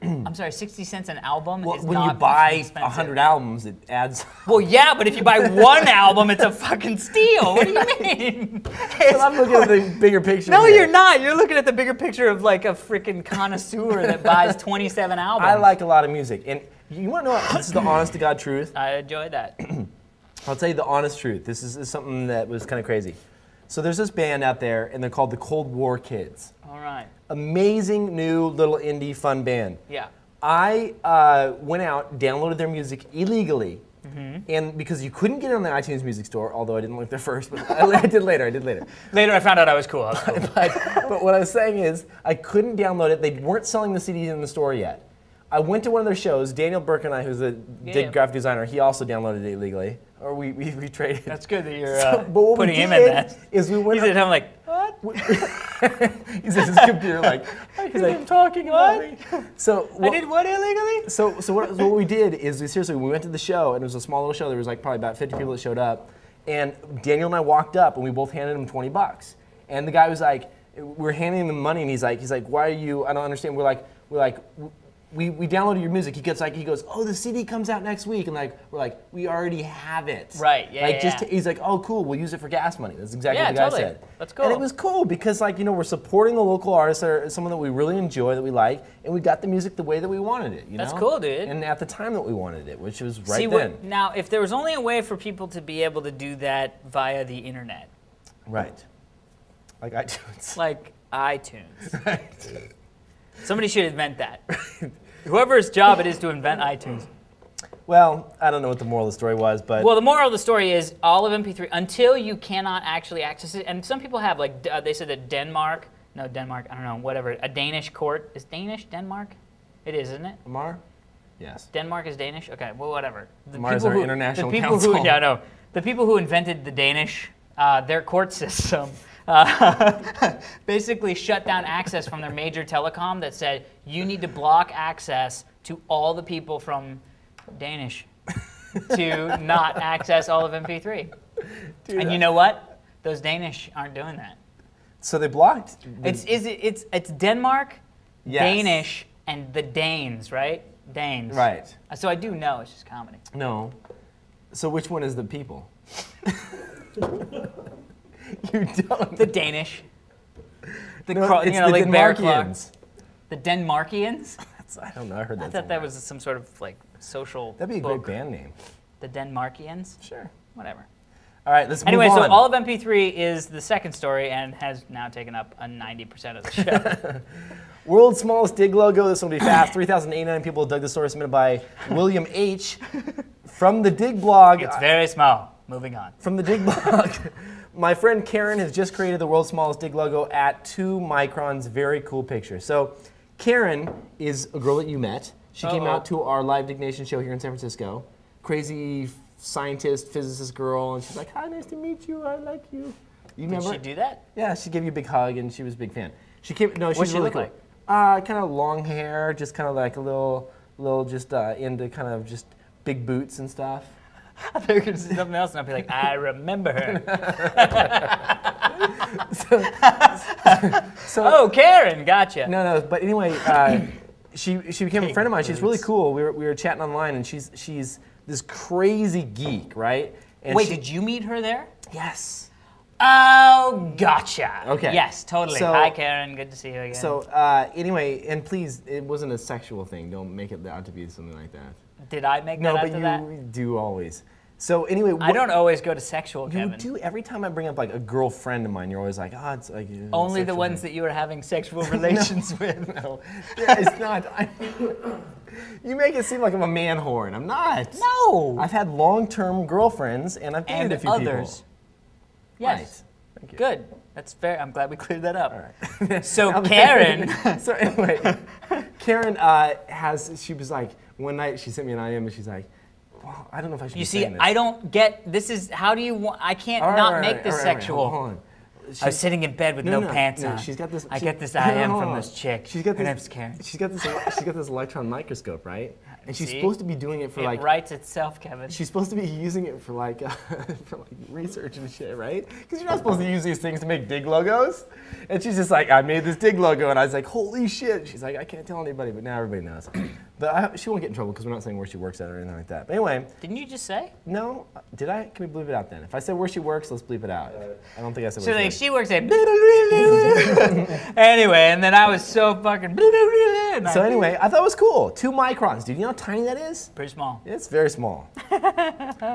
[SPEAKER 2] I'm sorry, 60 cents an album
[SPEAKER 1] Well,
[SPEAKER 2] is
[SPEAKER 1] when
[SPEAKER 2] not
[SPEAKER 1] you buy
[SPEAKER 2] expensive.
[SPEAKER 1] 100 albums, it adds.
[SPEAKER 2] Well, yeah, but if you buy one album, it's a fucking steal. What do you mean?
[SPEAKER 1] Well, I'm looking at the bigger picture.
[SPEAKER 2] No,
[SPEAKER 1] here.
[SPEAKER 2] you're not. You're looking at the bigger picture of like a freaking connoisseur that buys 27 albums.
[SPEAKER 1] I like a lot of music, and you want to know what? This is the honest to God truth.
[SPEAKER 2] I enjoy that.
[SPEAKER 1] I'll tell you the honest truth. This is something that was kind of crazy. So there's this band out there, and they're called the Cold War Kids.
[SPEAKER 2] All right.
[SPEAKER 1] Amazing new little indie fun band.
[SPEAKER 2] Yeah.
[SPEAKER 1] I went out, downloaded their music illegally, and because you couldn't get it on the iTunes Music Store, although I didn't look there first, but I did later.
[SPEAKER 2] Later, I found out I was cool.
[SPEAKER 1] But what I was saying is, I couldn't download it. They weren't selling the CDs in the store yet. I went to one of their shows. Daniel Burke and I, who's a Digg graphic designer, he also downloaded it illegally, or we traded.
[SPEAKER 2] That's good that you're
[SPEAKER 1] But what
[SPEAKER 2] putting
[SPEAKER 1] we
[SPEAKER 2] him
[SPEAKER 1] did
[SPEAKER 2] in that.
[SPEAKER 1] is we went.
[SPEAKER 2] He's at home like, what?
[SPEAKER 1] He's at his computer like, he's like talking about me. So
[SPEAKER 2] I did what illegally?
[SPEAKER 1] So what we did is we went to the show, and it was a small little show. There was like probably about 50 people that showed up, and Daniel and I walked up, and we both handed him $20. And the guy was like, we're handing him money, and he's like, why are you? I don't understand. We're like, we downloaded your music. He goes, oh, the CD comes out next week, and we're like, we already have it.
[SPEAKER 2] Right. Yeah. Yeah.
[SPEAKER 1] He's like, oh, cool. We'll use it for gas money. That's exactly what the
[SPEAKER 2] totally.
[SPEAKER 1] guy said.
[SPEAKER 2] That's cool.
[SPEAKER 1] And it was cool because, we're supporting the local artists that are someone that we really enjoy, that we like, and we got the music the way that we wanted it. You
[SPEAKER 2] That's
[SPEAKER 1] know?
[SPEAKER 2] cool, dude.
[SPEAKER 1] And at the time that we wanted it, which was right
[SPEAKER 2] See,
[SPEAKER 1] then.
[SPEAKER 2] now, if there was only a way for people to be able to do that via the internet,
[SPEAKER 1] Right. Like iTunes.
[SPEAKER 2] like iTunes, somebody should invent that. Whoever's job it is to invent iTunes.
[SPEAKER 1] Well, I don't know what the moral of the story was, but
[SPEAKER 2] Well, the moral of the story is all of MP3 until you cannot actually access it. And some people have, like, they said that Denmark, I don't know, whatever. A Danish court is Danish. Denmark, it is, isn't it?
[SPEAKER 1] Amar? Yes.
[SPEAKER 2] Denmark is Danish. Okay, well, whatever.
[SPEAKER 1] Amar is our international
[SPEAKER 2] the people
[SPEAKER 1] council.
[SPEAKER 2] Who, yeah, no, the people who invented the Danish, their court system. Basically shut down access from their major telecom that said you need to block access to all the people from Danish to not access all of MP3.
[SPEAKER 1] Dude,
[SPEAKER 2] and you know what? Those Danish aren't doing that.
[SPEAKER 1] So they blocked.
[SPEAKER 2] It's Denmark,
[SPEAKER 1] Yes.
[SPEAKER 2] Danish, and the Danes, right? Danes.
[SPEAKER 1] Right.
[SPEAKER 2] So I do know it's just comedy.
[SPEAKER 1] No. So which one is the people? You don't.
[SPEAKER 2] The Danish. The
[SPEAKER 1] No, it's the
[SPEAKER 2] like Bear Claw.
[SPEAKER 1] Denmarkians.
[SPEAKER 2] The Denmarkians?
[SPEAKER 1] I don't know. I heard that.
[SPEAKER 2] I thought that
[SPEAKER 1] somewhere.
[SPEAKER 2] was some sort of like social.
[SPEAKER 1] That'd be a
[SPEAKER 2] book.
[SPEAKER 1] great band name.
[SPEAKER 2] The Denmarkians?
[SPEAKER 1] Sure.
[SPEAKER 2] Whatever.
[SPEAKER 1] All right, let's
[SPEAKER 2] Anyway,
[SPEAKER 1] move on.
[SPEAKER 2] so all of MP3 is the second story and has now taken up a 90% of the show.
[SPEAKER 1] World's smallest Digg logo. This will be fast. 3,089 people dug the story submitted by William H. From the Digg blog.
[SPEAKER 2] It's very small. Moving on.
[SPEAKER 1] From the Digg blog. My friend Karen has just created the world's smallest Digg logo at 2 microns. Very cool picture. So Karen is a girl that you met. She came out to our live Diggnation show here in San Francisco. Crazy scientist, physicist girl, and she's like, "Hi, nice to meet you. I like you." You
[SPEAKER 2] Did
[SPEAKER 1] remember?
[SPEAKER 2] she do that?
[SPEAKER 1] Yeah, she gave you a big hug, and she was a big fan. She came. No, she's
[SPEAKER 2] What'd she
[SPEAKER 1] really
[SPEAKER 2] look
[SPEAKER 1] cool.
[SPEAKER 2] like?
[SPEAKER 1] Kind of long hair, just kind of like a little just into kind of just big boots and stuff.
[SPEAKER 2] I thought you were going to say something else, and I'd be like, I remember her. Oh, Karen, gotcha.
[SPEAKER 1] No, but anyway, she became a friend of mine. She's really cool. We were chatting online, and she's this crazy geek, right? And
[SPEAKER 2] Wait, did you meet her there?
[SPEAKER 1] Yes.
[SPEAKER 2] Oh, gotcha.
[SPEAKER 1] Okay.
[SPEAKER 2] Yes, totally.
[SPEAKER 1] So-
[SPEAKER 2] Hi, Karen. Good to see you again.
[SPEAKER 1] So anyway, and please, it wasn't a sexual thing. Don't make it out to be something like that.
[SPEAKER 2] Did I make
[SPEAKER 1] No,
[SPEAKER 2] that
[SPEAKER 1] but
[SPEAKER 2] after
[SPEAKER 1] you
[SPEAKER 2] that?
[SPEAKER 1] do always. So anyway,
[SPEAKER 2] I don't always go to sexual,
[SPEAKER 1] You
[SPEAKER 2] Kevin.
[SPEAKER 1] do every time I bring up like a girlfriend of mine. You're always like, oh, it's like
[SPEAKER 2] Only the
[SPEAKER 1] sexual
[SPEAKER 2] ones
[SPEAKER 1] thing."
[SPEAKER 2] that you were having sexual relations with.
[SPEAKER 1] No, yeah, it's not. You make it seem like I'm a man whore, and I'm not.
[SPEAKER 2] No.
[SPEAKER 1] I've had long-term girlfriends, and I've dated
[SPEAKER 2] And
[SPEAKER 1] a few
[SPEAKER 2] others.
[SPEAKER 1] people.
[SPEAKER 2] Yes.
[SPEAKER 1] Right. Thank you.
[SPEAKER 2] Good. That's fair. I'm glad we cleared that up.
[SPEAKER 1] All right.
[SPEAKER 2] So Karen.
[SPEAKER 1] So anyway, Karen she was like, one night she sent me an IM, and she's like, well, I don't know if I should
[SPEAKER 2] You
[SPEAKER 1] be
[SPEAKER 2] see,
[SPEAKER 1] saying this.
[SPEAKER 2] I don't get, this is, how do you want, I can't
[SPEAKER 1] All right,
[SPEAKER 2] not
[SPEAKER 1] all
[SPEAKER 2] make
[SPEAKER 1] right,
[SPEAKER 2] this
[SPEAKER 1] all right,
[SPEAKER 2] sexual.
[SPEAKER 1] Hold on.
[SPEAKER 2] I was sitting in bed with no pants
[SPEAKER 1] no,
[SPEAKER 2] on.
[SPEAKER 1] She's got this.
[SPEAKER 2] I get this
[SPEAKER 1] no,
[SPEAKER 2] IM
[SPEAKER 1] hold
[SPEAKER 2] from
[SPEAKER 1] on.
[SPEAKER 2] this chick.
[SPEAKER 1] She's got
[SPEAKER 2] Her
[SPEAKER 1] this.
[SPEAKER 2] name's Karen.
[SPEAKER 1] She's got this electron microscope, right? And she's
[SPEAKER 2] See?
[SPEAKER 1] supposed to be doing it for
[SPEAKER 2] It
[SPEAKER 1] like.
[SPEAKER 2] writes itself, Kevin.
[SPEAKER 1] She's supposed to be using it for like research and shit, right? Because you're not supposed to use these things to make Digg logos. And she's just like, I made this Digg logo, and I was like, holy shit. She's like, I can't tell anybody, but now everybody knows. But she won't get in trouble because we're not saying where she works at or anything like that. But anyway,
[SPEAKER 2] Didn't you just say?
[SPEAKER 1] no, did I? Can we bleep it out then? If I said where she works, let's bleep it out. I don't think I said
[SPEAKER 2] So
[SPEAKER 1] where
[SPEAKER 2] like
[SPEAKER 1] she
[SPEAKER 2] she works at anyway, and then I was so fucking
[SPEAKER 1] So anyway, I thought it was cool. 2 microns, dude. You know how tiny that is?
[SPEAKER 2] pretty small.
[SPEAKER 1] It's very small.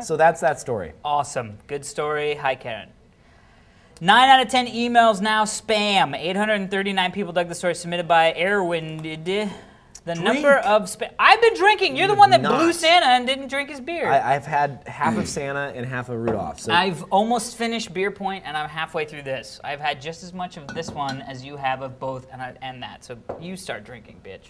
[SPEAKER 1] So that's that story.
[SPEAKER 2] Awesome. Good story. Hi, Karen. 9 out of 10 emails now spam. 839 people dug the story submitted by Erwin. The number of spam. I've been drinking. You're the one that blew
[SPEAKER 1] Not.
[SPEAKER 2] Santa and didn't drink his beer.
[SPEAKER 1] I've had half of Santa and half of Rudolph. So
[SPEAKER 2] I've almost finished Beer Point, and I'm halfway through this. I've had just as much of this one as you have of both, and that. So you start drinking, bitch.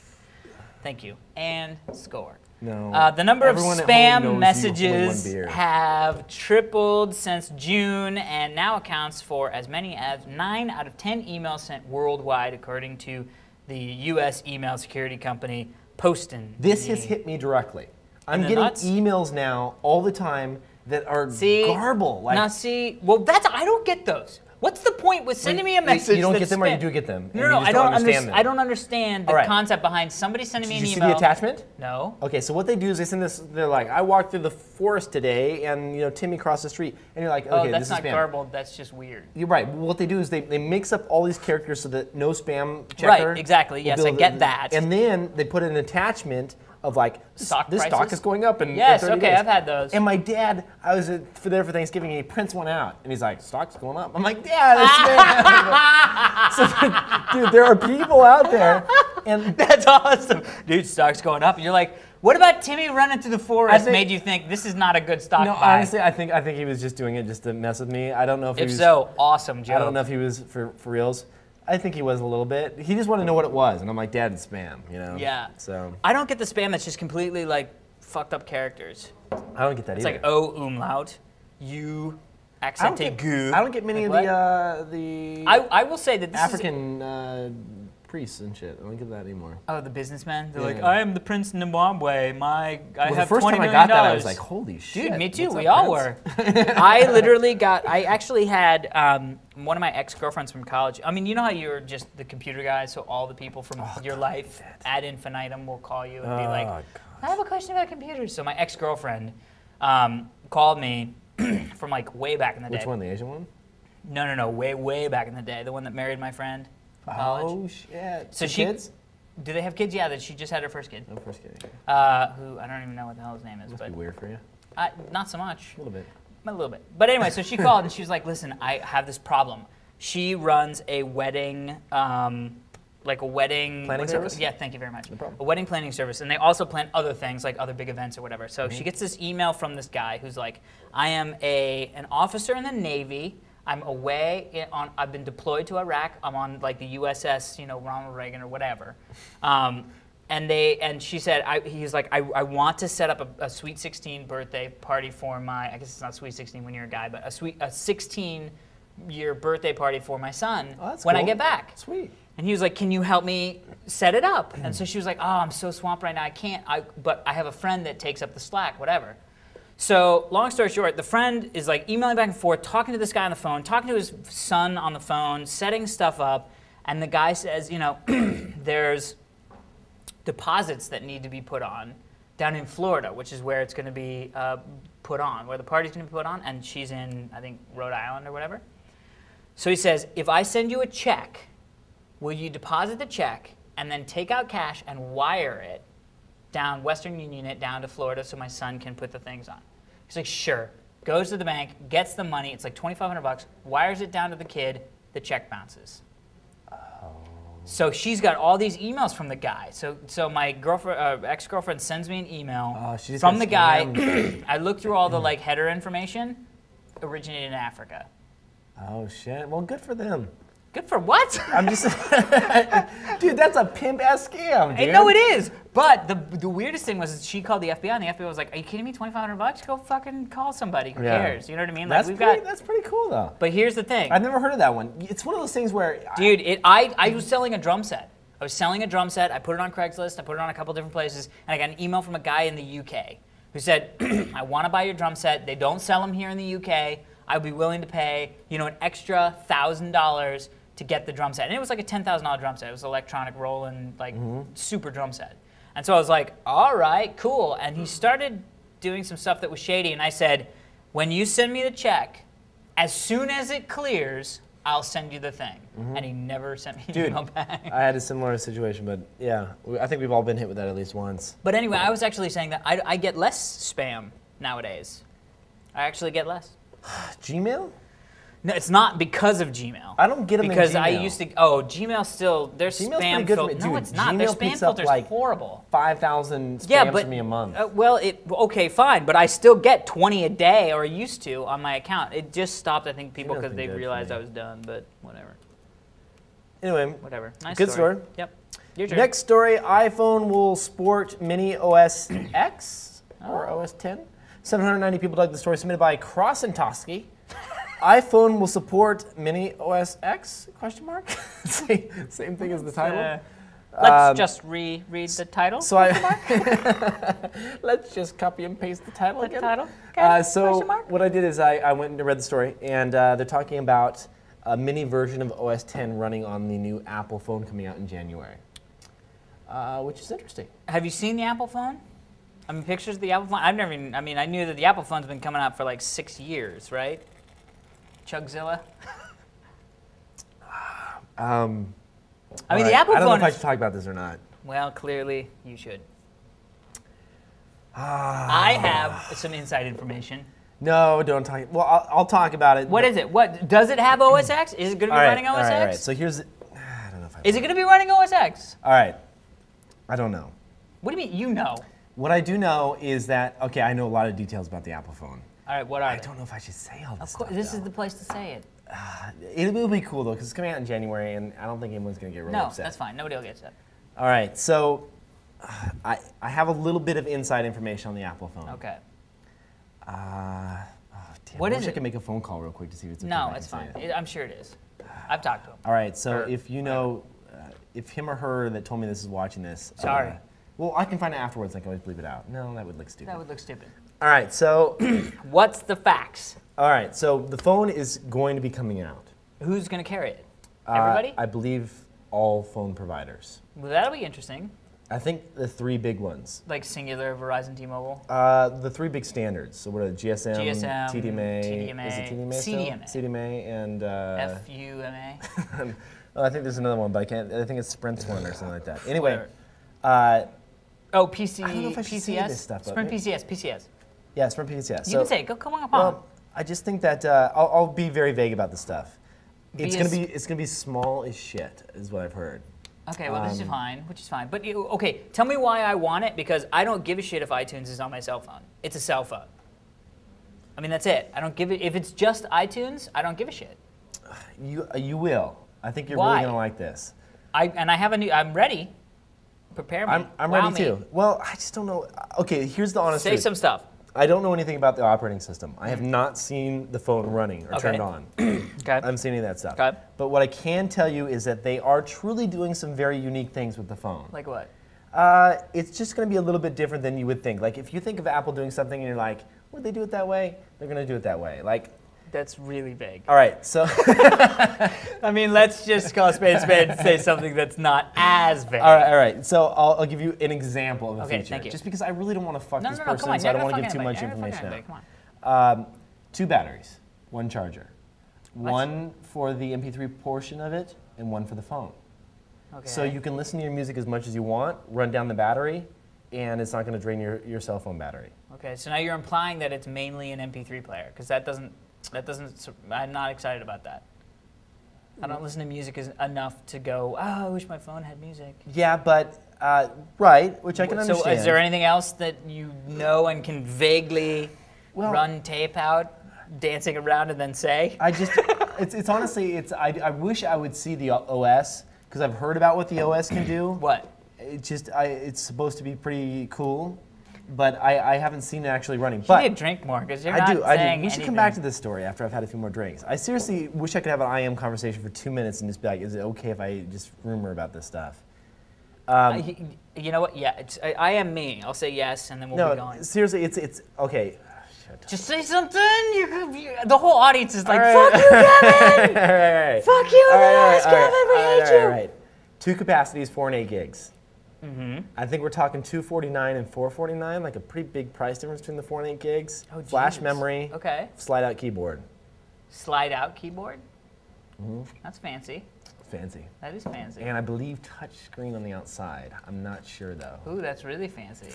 [SPEAKER 2] Thank you. And score.
[SPEAKER 1] no.
[SPEAKER 2] The number of
[SPEAKER 1] Everyone at home knows
[SPEAKER 2] spam
[SPEAKER 1] you
[SPEAKER 2] messages
[SPEAKER 1] only one beer.
[SPEAKER 2] have tripled since June and now accounts for as many as 9 out of 10 emails sent worldwide, according to the U.S. email security company Poston.
[SPEAKER 1] This has hit me directly. I'm
[SPEAKER 2] the
[SPEAKER 1] getting
[SPEAKER 2] nuts?
[SPEAKER 1] emails now all the time that are garble. Like,
[SPEAKER 2] now see, well, I don't get those. What's the point with sending me a message?
[SPEAKER 1] You don't
[SPEAKER 2] that's
[SPEAKER 1] get them, or you
[SPEAKER 2] spam?
[SPEAKER 1] do get them.
[SPEAKER 2] No,
[SPEAKER 1] and
[SPEAKER 2] no,
[SPEAKER 1] you just
[SPEAKER 2] I don't
[SPEAKER 1] understand them.
[SPEAKER 2] I don't understand the
[SPEAKER 1] All right.
[SPEAKER 2] concept behind somebody sending me
[SPEAKER 1] Did
[SPEAKER 2] an
[SPEAKER 1] you see
[SPEAKER 2] email.
[SPEAKER 1] the attachment?
[SPEAKER 2] No.
[SPEAKER 1] Okay, so what they do is they send this. They're like, I walked through the forest today, and Timmy crossed the street, and you're like, okay,
[SPEAKER 2] Oh, that's
[SPEAKER 1] this
[SPEAKER 2] not
[SPEAKER 1] is spam.
[SPEAKER 2] garbled. That's just weird.
[SPEAKER 1] You're right. What they do is they mix up all these characters so that no spam checker.
[SPEAKER 2] Right, exactly.
[SPEAKER 1] will
[SPEAKER 2] Yes, I
[SPEAKER 1] build
[SPEAKER 2] get that.
[SPEAKER 1] And then they put an attachment of like,
[SPEAKER 2] Stock
[SPEAKER 1] this stock
[SPEAKER 2] prices?
[SPEAKER 1] is going up in
[SPEAKER 2] Yes,
[SPEAKER 1] 30
[SPEAKER 2] okay,
[SPEAKER 1] days.
[SPEAKER 2] I've had those.
[SPEAKER 1] And my dad, I was there for Thanksgiving, and he prints one out, and he's like, stock's going up. I'm like, yeah, that's spam. So, dude, there are people out there, and
[SPEAKER 2] That's awesome. Dude, stock's going up. And you're like, What about Timmy running through the forest
[SPEAKER 1] think-
[SPEAKER 2] made you think this is not a good stock
[SPEAKER 1] No,
[SPEAKER 2] buy?
[SPEAKER 1] honestly, I think he was just doing it just to mess with me. I don't know if he
[SPEAKER 2] If
[SPEAKER 1] was.
[SPEAKER 2] so, awesome joke.
[SPEAKER 1] I don't know if he was for reals. I think he was a little bit. He just wanted to know what it was, and I'm like, Dad, it's spam, you know?
[SPEAKER 2] Yeah.
[SPEAKER 1] So
[SPEAKER 2] I don't get the spam that's just completely like fucked up characters.
[SPEAKER 1] I don't get that
[SPEAKER 2] It's
[SPEAKER 1] either.
[SPEAKER 2] like O umlaut, U accente goo.
[SPEAKER 1] I don't get many
[SPEAKER 2] Like
[SPEAKER 1] of the
[SPEAKER 2] I will say that this is
[SPEAKER 1] African priests and shit. I don't get that anymore.
[SPEAKER 2] oh, the businessmen. They're
[SPEAKER 1] Yeah.
[SPEAKER 2] like, I am the Prince of Zimbabwe. I
[SPEAKER 1] Well, the
[SPEAKER 2] have
[SPEAKER 1] first
[SPEAKER 2] $20
[SPEAKER 1] time I
[SPEAKER 2] million.
[SPEAKER 1] got that, I was like, holy shit.
[SPEAKER 2] Dude, me too.
[SPEAKER 1] what's
[SPEAKER 2] We
[SPEAKER 1] up,
[SPEAKER 2] all
[SPEAKER 1] Prince?
[SPEAKER 2] were. I actually had one of my ex-girlfriends from college. I mean, you know how you're just the computer guy, so all the people from your life ad infinitum will call you and be like,
[SPEAKER 1] Oh,
[SPEAKER 2] I have a question about computers. So my ex-girlfriend called me from like way back in the day.
[SPEAKER 1] Which one, the Asian one?
[SPEAKER 2] No, way back in the day. The one that married my friend in college.
[SPEAKER 1] Oh shit.
[SPEAKER 2] So
[SPEAKER 1] Two
[SPEAKER 2] she-
[SPEAKER 1] kids?
[SPEAKER 2] Do they have kids? Yeah, that she just had her first kid.
[SPEAKER 1] No, first kid.
[SPEAKER 2] Who I don't even know what the hell his name is,
[SPEAKER 1] Must
[SPEAKER 2] but
[SPEAKER 1] be weird for you.
[SPEAKER 2] not so much.
[SPEAKER 1] A little bit.
[SPEAKER 2] A little bit. But anyway, so she called and she was like, listen, I have this problem. She runs a wedding, like a wedding...
[SPEAKER 1] Planning
[SPEAKER 2] what's it
[SPEAKER 1] service?
[SPEAKER 2] called? Yeah, thank you very much.
[SPEAKER 1] No problem.
[SPEAKER 2] A wedding planning service. And they also plan other things, like other big events or whatever. So she gets this email from this guy who's like, I am an officer in the Navy. I'm away I've been deployed to Iraq. I'm on like the USS, Ronald Reagan or whatever. And she said, he's like, I want to set up a Sweet 16 birthday party for my, I guess it's not Sweet 16 when you're a guy, but a 16-year birthday party for my son
[SPEAKER 1] Oh, that's
[SPEAKER 2] when I
[SPEAKER 1] cool.
[SPEAKER 2] get back.
[SPEAKER 1] Sweet.
[SPEAKER 2] And he was like, can you help me set it up? And so she was like, oh, I'm so swamped right now, I can't, but I have a friend that takes up the slack, whatever. So long story short, the friend is like emailing back and forth, talking to this guy on the phone, talking to his son on the phone, setting stuff up, and the guy says, there's deposits that need to be put on down in Florida, which is where it's going to be put on, where the party's going to be put on, and she's in, I think, Rhode Island or whatever. So he says, if I send you a check, will you deposit the check and then take out cash and wire it down, Western Union it down to Florida so my son can put the things on? He's like, sure. Goes to the bank, gets the money, it's like $2,500, wires it down to the kid, the check bounces. So she's got all these emails from the guy. So my girlfriend, ex-girlfriend sends me an email
[SPEAKER 1] she just
[SPEAKER 2] from
[SPEAKER 1] got
[SPEAKER 2] the guy.
[SPEAKER 1] scammed.
[SPEAKER 2] I looked through all the like header information, originated in Africa.
[SPEAKER 1] Oh shit. Well, good for them.
[SPEAKER 2] Good for what?
[SPEAKER 1] I'm just, dude. That's a pimp-ass scam, dude.
[SPEAKER 2] I know it is. But the weirdest thing was she called the FBI, and the FBI was like, "Are you kidding me? $2,500? Go fucking call somebody. Who cares? You know what I mean? Like
[SPEAKER 1] That's pretty cool though.
[SPEAKER 2] But here's the thing.
[SPEAKER 1] I've never heard of that one. It's one of those things where,
[SPEAKER 2] Dude, I was selling a drum set. I was selling a drum set. I put it on Craigslist. I put it on a couple different places, and I got an email from a guy in the UK who said, "I want to buy your drum set. They don't sell them here in the UK. I would be willing to pay, an extra $1,000 to get the drum set." And it was like a $10,000 drum set. It was electronic Roland, like super drum set. And so I was like, all right, cool. And he started doing some stuff that was shady. And I said, when you send me the check, as soon as it clears, I'll send you the thing. And he never sent me an email back.
[SPEAKER 1] I had a similar situation, but yeah, I think we've all been hit with that at least once.
[SPEAKER 2] But anyway, I was actually saying that I get less spam nowadays. I actually get less.
[SPEAKER 1] Gmail?
[SPEAKER 2] No, it's not because of Gmail.
[SPEAKER 1] I don't get them
[SPEAKER 2] because
[SPEAKER 1] in Gmail.
[SPEAKER 2] I used to. Oh, Gmail still. Their
[SPEAKER 1] Gmail's
[SPEAKER 2] spam
[SPEAKER 1] pretty good for
[SPEAKER 2] filter.
[SPEAKER 1] me.
[SPEAKER 2] No,
[SPEAKER 1] Dude,
[SPEAKER 2] it's not. Their
[SPEAKER 1] Gmail
[SPEAKER 2] spam
[SPEAKER 1] picks up,
[SPEAKER 2] filter's
[SPEAKER 1] like,
[SPEAKER 2] horrible.
[SPEAKER 1] 5,000 spams
[SPEAKER 2] Yeah, but
[SPEAKER 1] from me a month.
[SPEAKER 2] okay, fine, but I still get 20 a day, or used to, on my account. It just stopped, I think, people
[SPEAKER 1] Gmail's
[SPEAKER 2] because
[SPEAKER 1] been
[SPEAKER 2] they
[SPEAKER 1] good for
[SPEAKER 2] realized
[SPEAKER 1] me.
[SPEAKER 2] I was done. But whatever,
[SPEAKER 1] Anyway,
[SPEAKER 2] whatever. Nice
[SPEAKER 1] good story.
[SPEAKER 2] Yep. Your turn.
[SPEAKER 1] Next story, iPhone will sport Mini OS X or OS 10. 790 people dug the story, submitted by Krossentoski. iPhone will support Mini OS X? Question mark. Same thing as the title.
[SPEAKER 2] Let's just read the title.
[SPEAKER 1] So let's just copy and paste the title again.
[SPEAKER 2] title. Okay.
[SPEAKER 1] So
[SPEAKER 2] Question mark.
[SPEAKER 1] what I did is I went and read the story, and they're talking about a mini version of OS 10 running on the new Apple phone coming out in January, which is interesting.
[SPEAKER 2] Have you seen the Apple phone? I mean, pictures of the Apple phone. I've never even. I mean, I knew that the Apple phone's been coming out for like 6 years, right? Chugzilla. I mean, the Apple
[SPEAKER 1] I don't know
[SPEAKER 2] phone
[SPEAKER 1] if I
[SPEAKER 2] is.
[SPEAKER 1] should talk about this or not.
[SPEAKER 2] Well, clearly you should. I have some inside information.
[SPEAKER 1] No, don't talk. Well, I'll talk about it.
[SPEAKER 2] What is it? What does it have? OS X? Is it going to be running OS X?
[SPEAKER 1] All right. So here's. I don't know if I.
[SPEAKER 2] Is it going to be running OS X?
[SPEAKER 1] All right. I don't know.
[SPEAKER 2] What do you mean? You know.
[SPEAKER 1] What I do know is that, okay, I know a lot of details about the Apple phone.
[SPEAKER 2] All right, what are
[SPEAKER 1] I
[SPEAKER 2] they?
[SPEAKER 1] don't know if I should say all this
[SPEAKER 2] Of course,
[SPEAKER 1] stuff,
[SPEAKER 2] this
[SPEAKER 1] though.
[SPEAKER 2] is the place to say it.
[SPEAKER 1] It will be cool, though, because it's coming out in January, and I don't think anyone's going to get really
[SPEAKER 2] No,
[SPEAKER 1] upset.
[SPEAKER 2] that's fine. Nobody will get upset.
[SPEAKER 1] All right, so I have a little bit of inside information on the Apple phone.
[SPEAKER 2] Okay.
[SPEAKER 1] Damn,
[SPEAKER 2] What
[SPEAKER 1] I
[SPEAKER 2] is
[SPEAKER 1] wish I
[SPEAKER 2] it?
[SPEAKER 1] could make a phone call real quick to see if it's okay.
[SPEAKER 2] No,
[SPEAKER 1] if I
[SPEAKER 2] it's
[SPEAKER 1] can say
[SPEAKER 2] fine.
[SPEAKER 1] it.
[SPEAKER 2] I'm sure it is. I've talked to him.
[SPEAKER 1] All right, so
[SPEAKER 2] Or
[SPEAKER 1] if you know, if him or her that told me this is watching this.
[SPEAKER 2] Sorry.
[SPEAKER 1] Well, I can find it afterwards. I can always bleep it out. No, that would look stupid.
[SPEAKER 2] That would look stupid.
[SPEAKER 1] All right, so
[SPEAKER 2] What's the facts?
[SPEAKER 1] all right, so the phone is going to be coming out.
[SPEAKER 2] Who's going to carry it? Everybody?
[SPEAKER 1] I believe all phone providers.
[SPEAKER 2] Well, that'll be interesting.
[SPEAKER 1] I think the three big ones.
[SPEAKER 2] Like Singular, Verizon, T-Mobile.
[SPEAKER 1] The three big standards. So what are GSM,
[SPEAKER 2] GSM,
[SPEAKER 1] TDMA,
[SPEAKER 2] TDMA,
[SPEAKER 1] is it TDMA still?
[SPEAKER 2] CDMA.
[SPEAKER 1] CDMA and
[SPEAKER 2] FUMA.
[SPEAKER 1] oh, I think there's another one, but I can't. I think it's Sprint's one or something like that. Anyway,
[SPEAKER 2] Whatever. Oh, PC,
[SPEAKER 1] I don't know if I should say
[SPEAKER 2] PCS?
[SPEAKER 1] this stuff, but
[SPEAKER 2] Sprint
[SPEAKER 1] maybe-
[SPEAKER 2] PCS.
[SPEAKER 1] yeah, Sprint PCS.
[SPEAKER 2] You can say it. Go, come on.
[SPEAKER 1] Well, I just think that I'll be very vague about this stuff. It's
[SPEAKER 2] Be
[SPEAKER 1] gonna
[SPEAKER 2] as-
[SPEAKER 1] it's gonna be small as shit, is what I've heard.
[SPEAKER 2] Okay, well, this is fine, which is fine. But, okay, tell me why I want it, because I don't give a shit if iTunes is on my cell phone. It's a cell phone. I mean, that's it. I don't give it, if it's just iTunes, I don't give a shit.
[SPEAKER 1] You will. I think you're
[SPEAKER 2] Why?
[SPEAKER 1] really gonna like this.
[SPEAKER 2] And I have a new, I'm ready. Prepare me.
[SPEAKER 1] I'm
[SPEAKER 2] Wow
[SPEAKER 1] ready
[SPEAKER 2] me.
[SPEAKER 1] too. Well, I just don't know. Okay, here's the honest
[SPEAKER 2] Say
[SPEAKER 1] truth.
[SPEAKER 2] some stuff.
[SPEAKER 1] I don't know anything about the operating system. I have not seen the phone running or
[SPEAKER 2] Okay.
[SPEAKER 1] turned on.
[SPEAKER 2] Okay.
[SPEAKER 1] I haven't seen any of that stuff.
[SPEAKER 2] Okay.
[SPEAKER 1] But what I can tell you is that they are truly doing some very unique things with the phone.
[SPEAKER 2] Like what?
[SPEAKER 1] It's just going to be a little bit different than you would think. Like if you think of Apple doing something and you're like, would they do it that way? They're going to do it that way. Like,
[SPEAKER 2] That's really vague.
[SPEAKER 1] all right, so
[SPEAKER 2] I mean, let's just call a spade and say something that's not as vague.
[SPEAKER 1] all right. So I'll give you an example of a
[SPEAKER 2] Okay,
[SPEAKER 1] feature.
[SPEAKER 2] thank you.
[SPEAKER 1] Just because I really don't want to fuck
[SPEAKER 2] No,
[SPEAKER 1] this
[SPEAKER 2] no, no,
[SPEAKER 1] person,
[SPEAKER 2] come on.
[SPEAKER 1] so I don't
[SPEAKER 2] You're
[SPEAKER 1] want to
[SPEAKER 2] not
[SPEAKER 1] give too
[SPEAKER 2] fucking
[SPEAKER 1] much
[SPEAKER 2] anybody.
[SPEAKER 1] information
[SPEAKER 2] You're not
[SPEAKER 1] out.
[SPEAKER 2] fucking anybody.
[SPEAKER 1] 2 batteries, 1 charger, one for the MP3 portion of it, and one for the phone.
[SPEAKER 2] Okay.
[SPEAKER 1] So you can listen to your music as much as you want, run down the battery, and it's not going to drain your cell phone battery.
[SPEAKER 2] Okay, so now you're implying that it's mainly an MP3 player, because that doesn't, I'm not excited about that. I don't listen to music enough to go, oh, I wish my phone had music.
[SPEAKER 1] Yeah, but, right, which I can understand.
[SPEAKER 2] So is there anything else that you know and can vaguely run tape out, dancing around and then say?
[SPEAKER 1] I just, it's honestly, I wish I would see the OS, because I've heard about what the OS can do.
[SPEAKER 2] What?
[SPEAKER 1] It's supposed to be pretty cool, but I haven't seen it actually running.
[SPEAKER 2] You
[SPEAKER 1] But
[SPEAKER 2] need to drink more, because you're
[SPEAKER 1] I
[SPEAKER 2] not
[SPEAKER 1] do.
[SPEAKER 2] saying
[SPEAKER 1] We should come
[SPEAKER 2] anything.
[SPEAKER 1] back to this story after I've had a few more drinks. I seriously wish I could have an IM conversation for 2 minutes and just be like, is it okay if I just rumor about this stuff?
[SPEAKER 2] You know what? Yeah, I am me. I'll say yes, and then we'll be
[SPEAKER 1] No,
[SPEAKER 2] going.
[SPEAKER 1] seriously, it's okay.
[SPEAKER 2] Just say something. The whole audience is like,
[SPEAKER 1] All right.
[SPEAKER 2] fuck you, Kevin!
[SPEAKER 1] all right.
[SPEAKER 2] Fuck you,
[SPEAKER 1] All right,
[SPEAKER 2] guys, Kevin, we hate you!
[SPEAKER 1] All right. 2 capacities, 4 and 8 gigs. I think we're talking 249 and 449, like a pretty big price difference between the 4 and 8 gigs.
[SPEAKER 2] Oh,
[SPEAKER 1] Flash
[SPEAKER 2] geez.
[SPEAKER 1] memory,
[SPEAKER 2] Okay.
[SPEAKER 1] slide-out keyboard.
[SPEAKER 2] Slide out keyboard? That's fancy.
[SPEAKER 1] Fancy.
[SPEAKER 2] That is fancy.
[SPEAKER 1] And I believe touch screen on the outside. I'm not sure though.
[SPEAKER 2] Ooh, that's really fancy.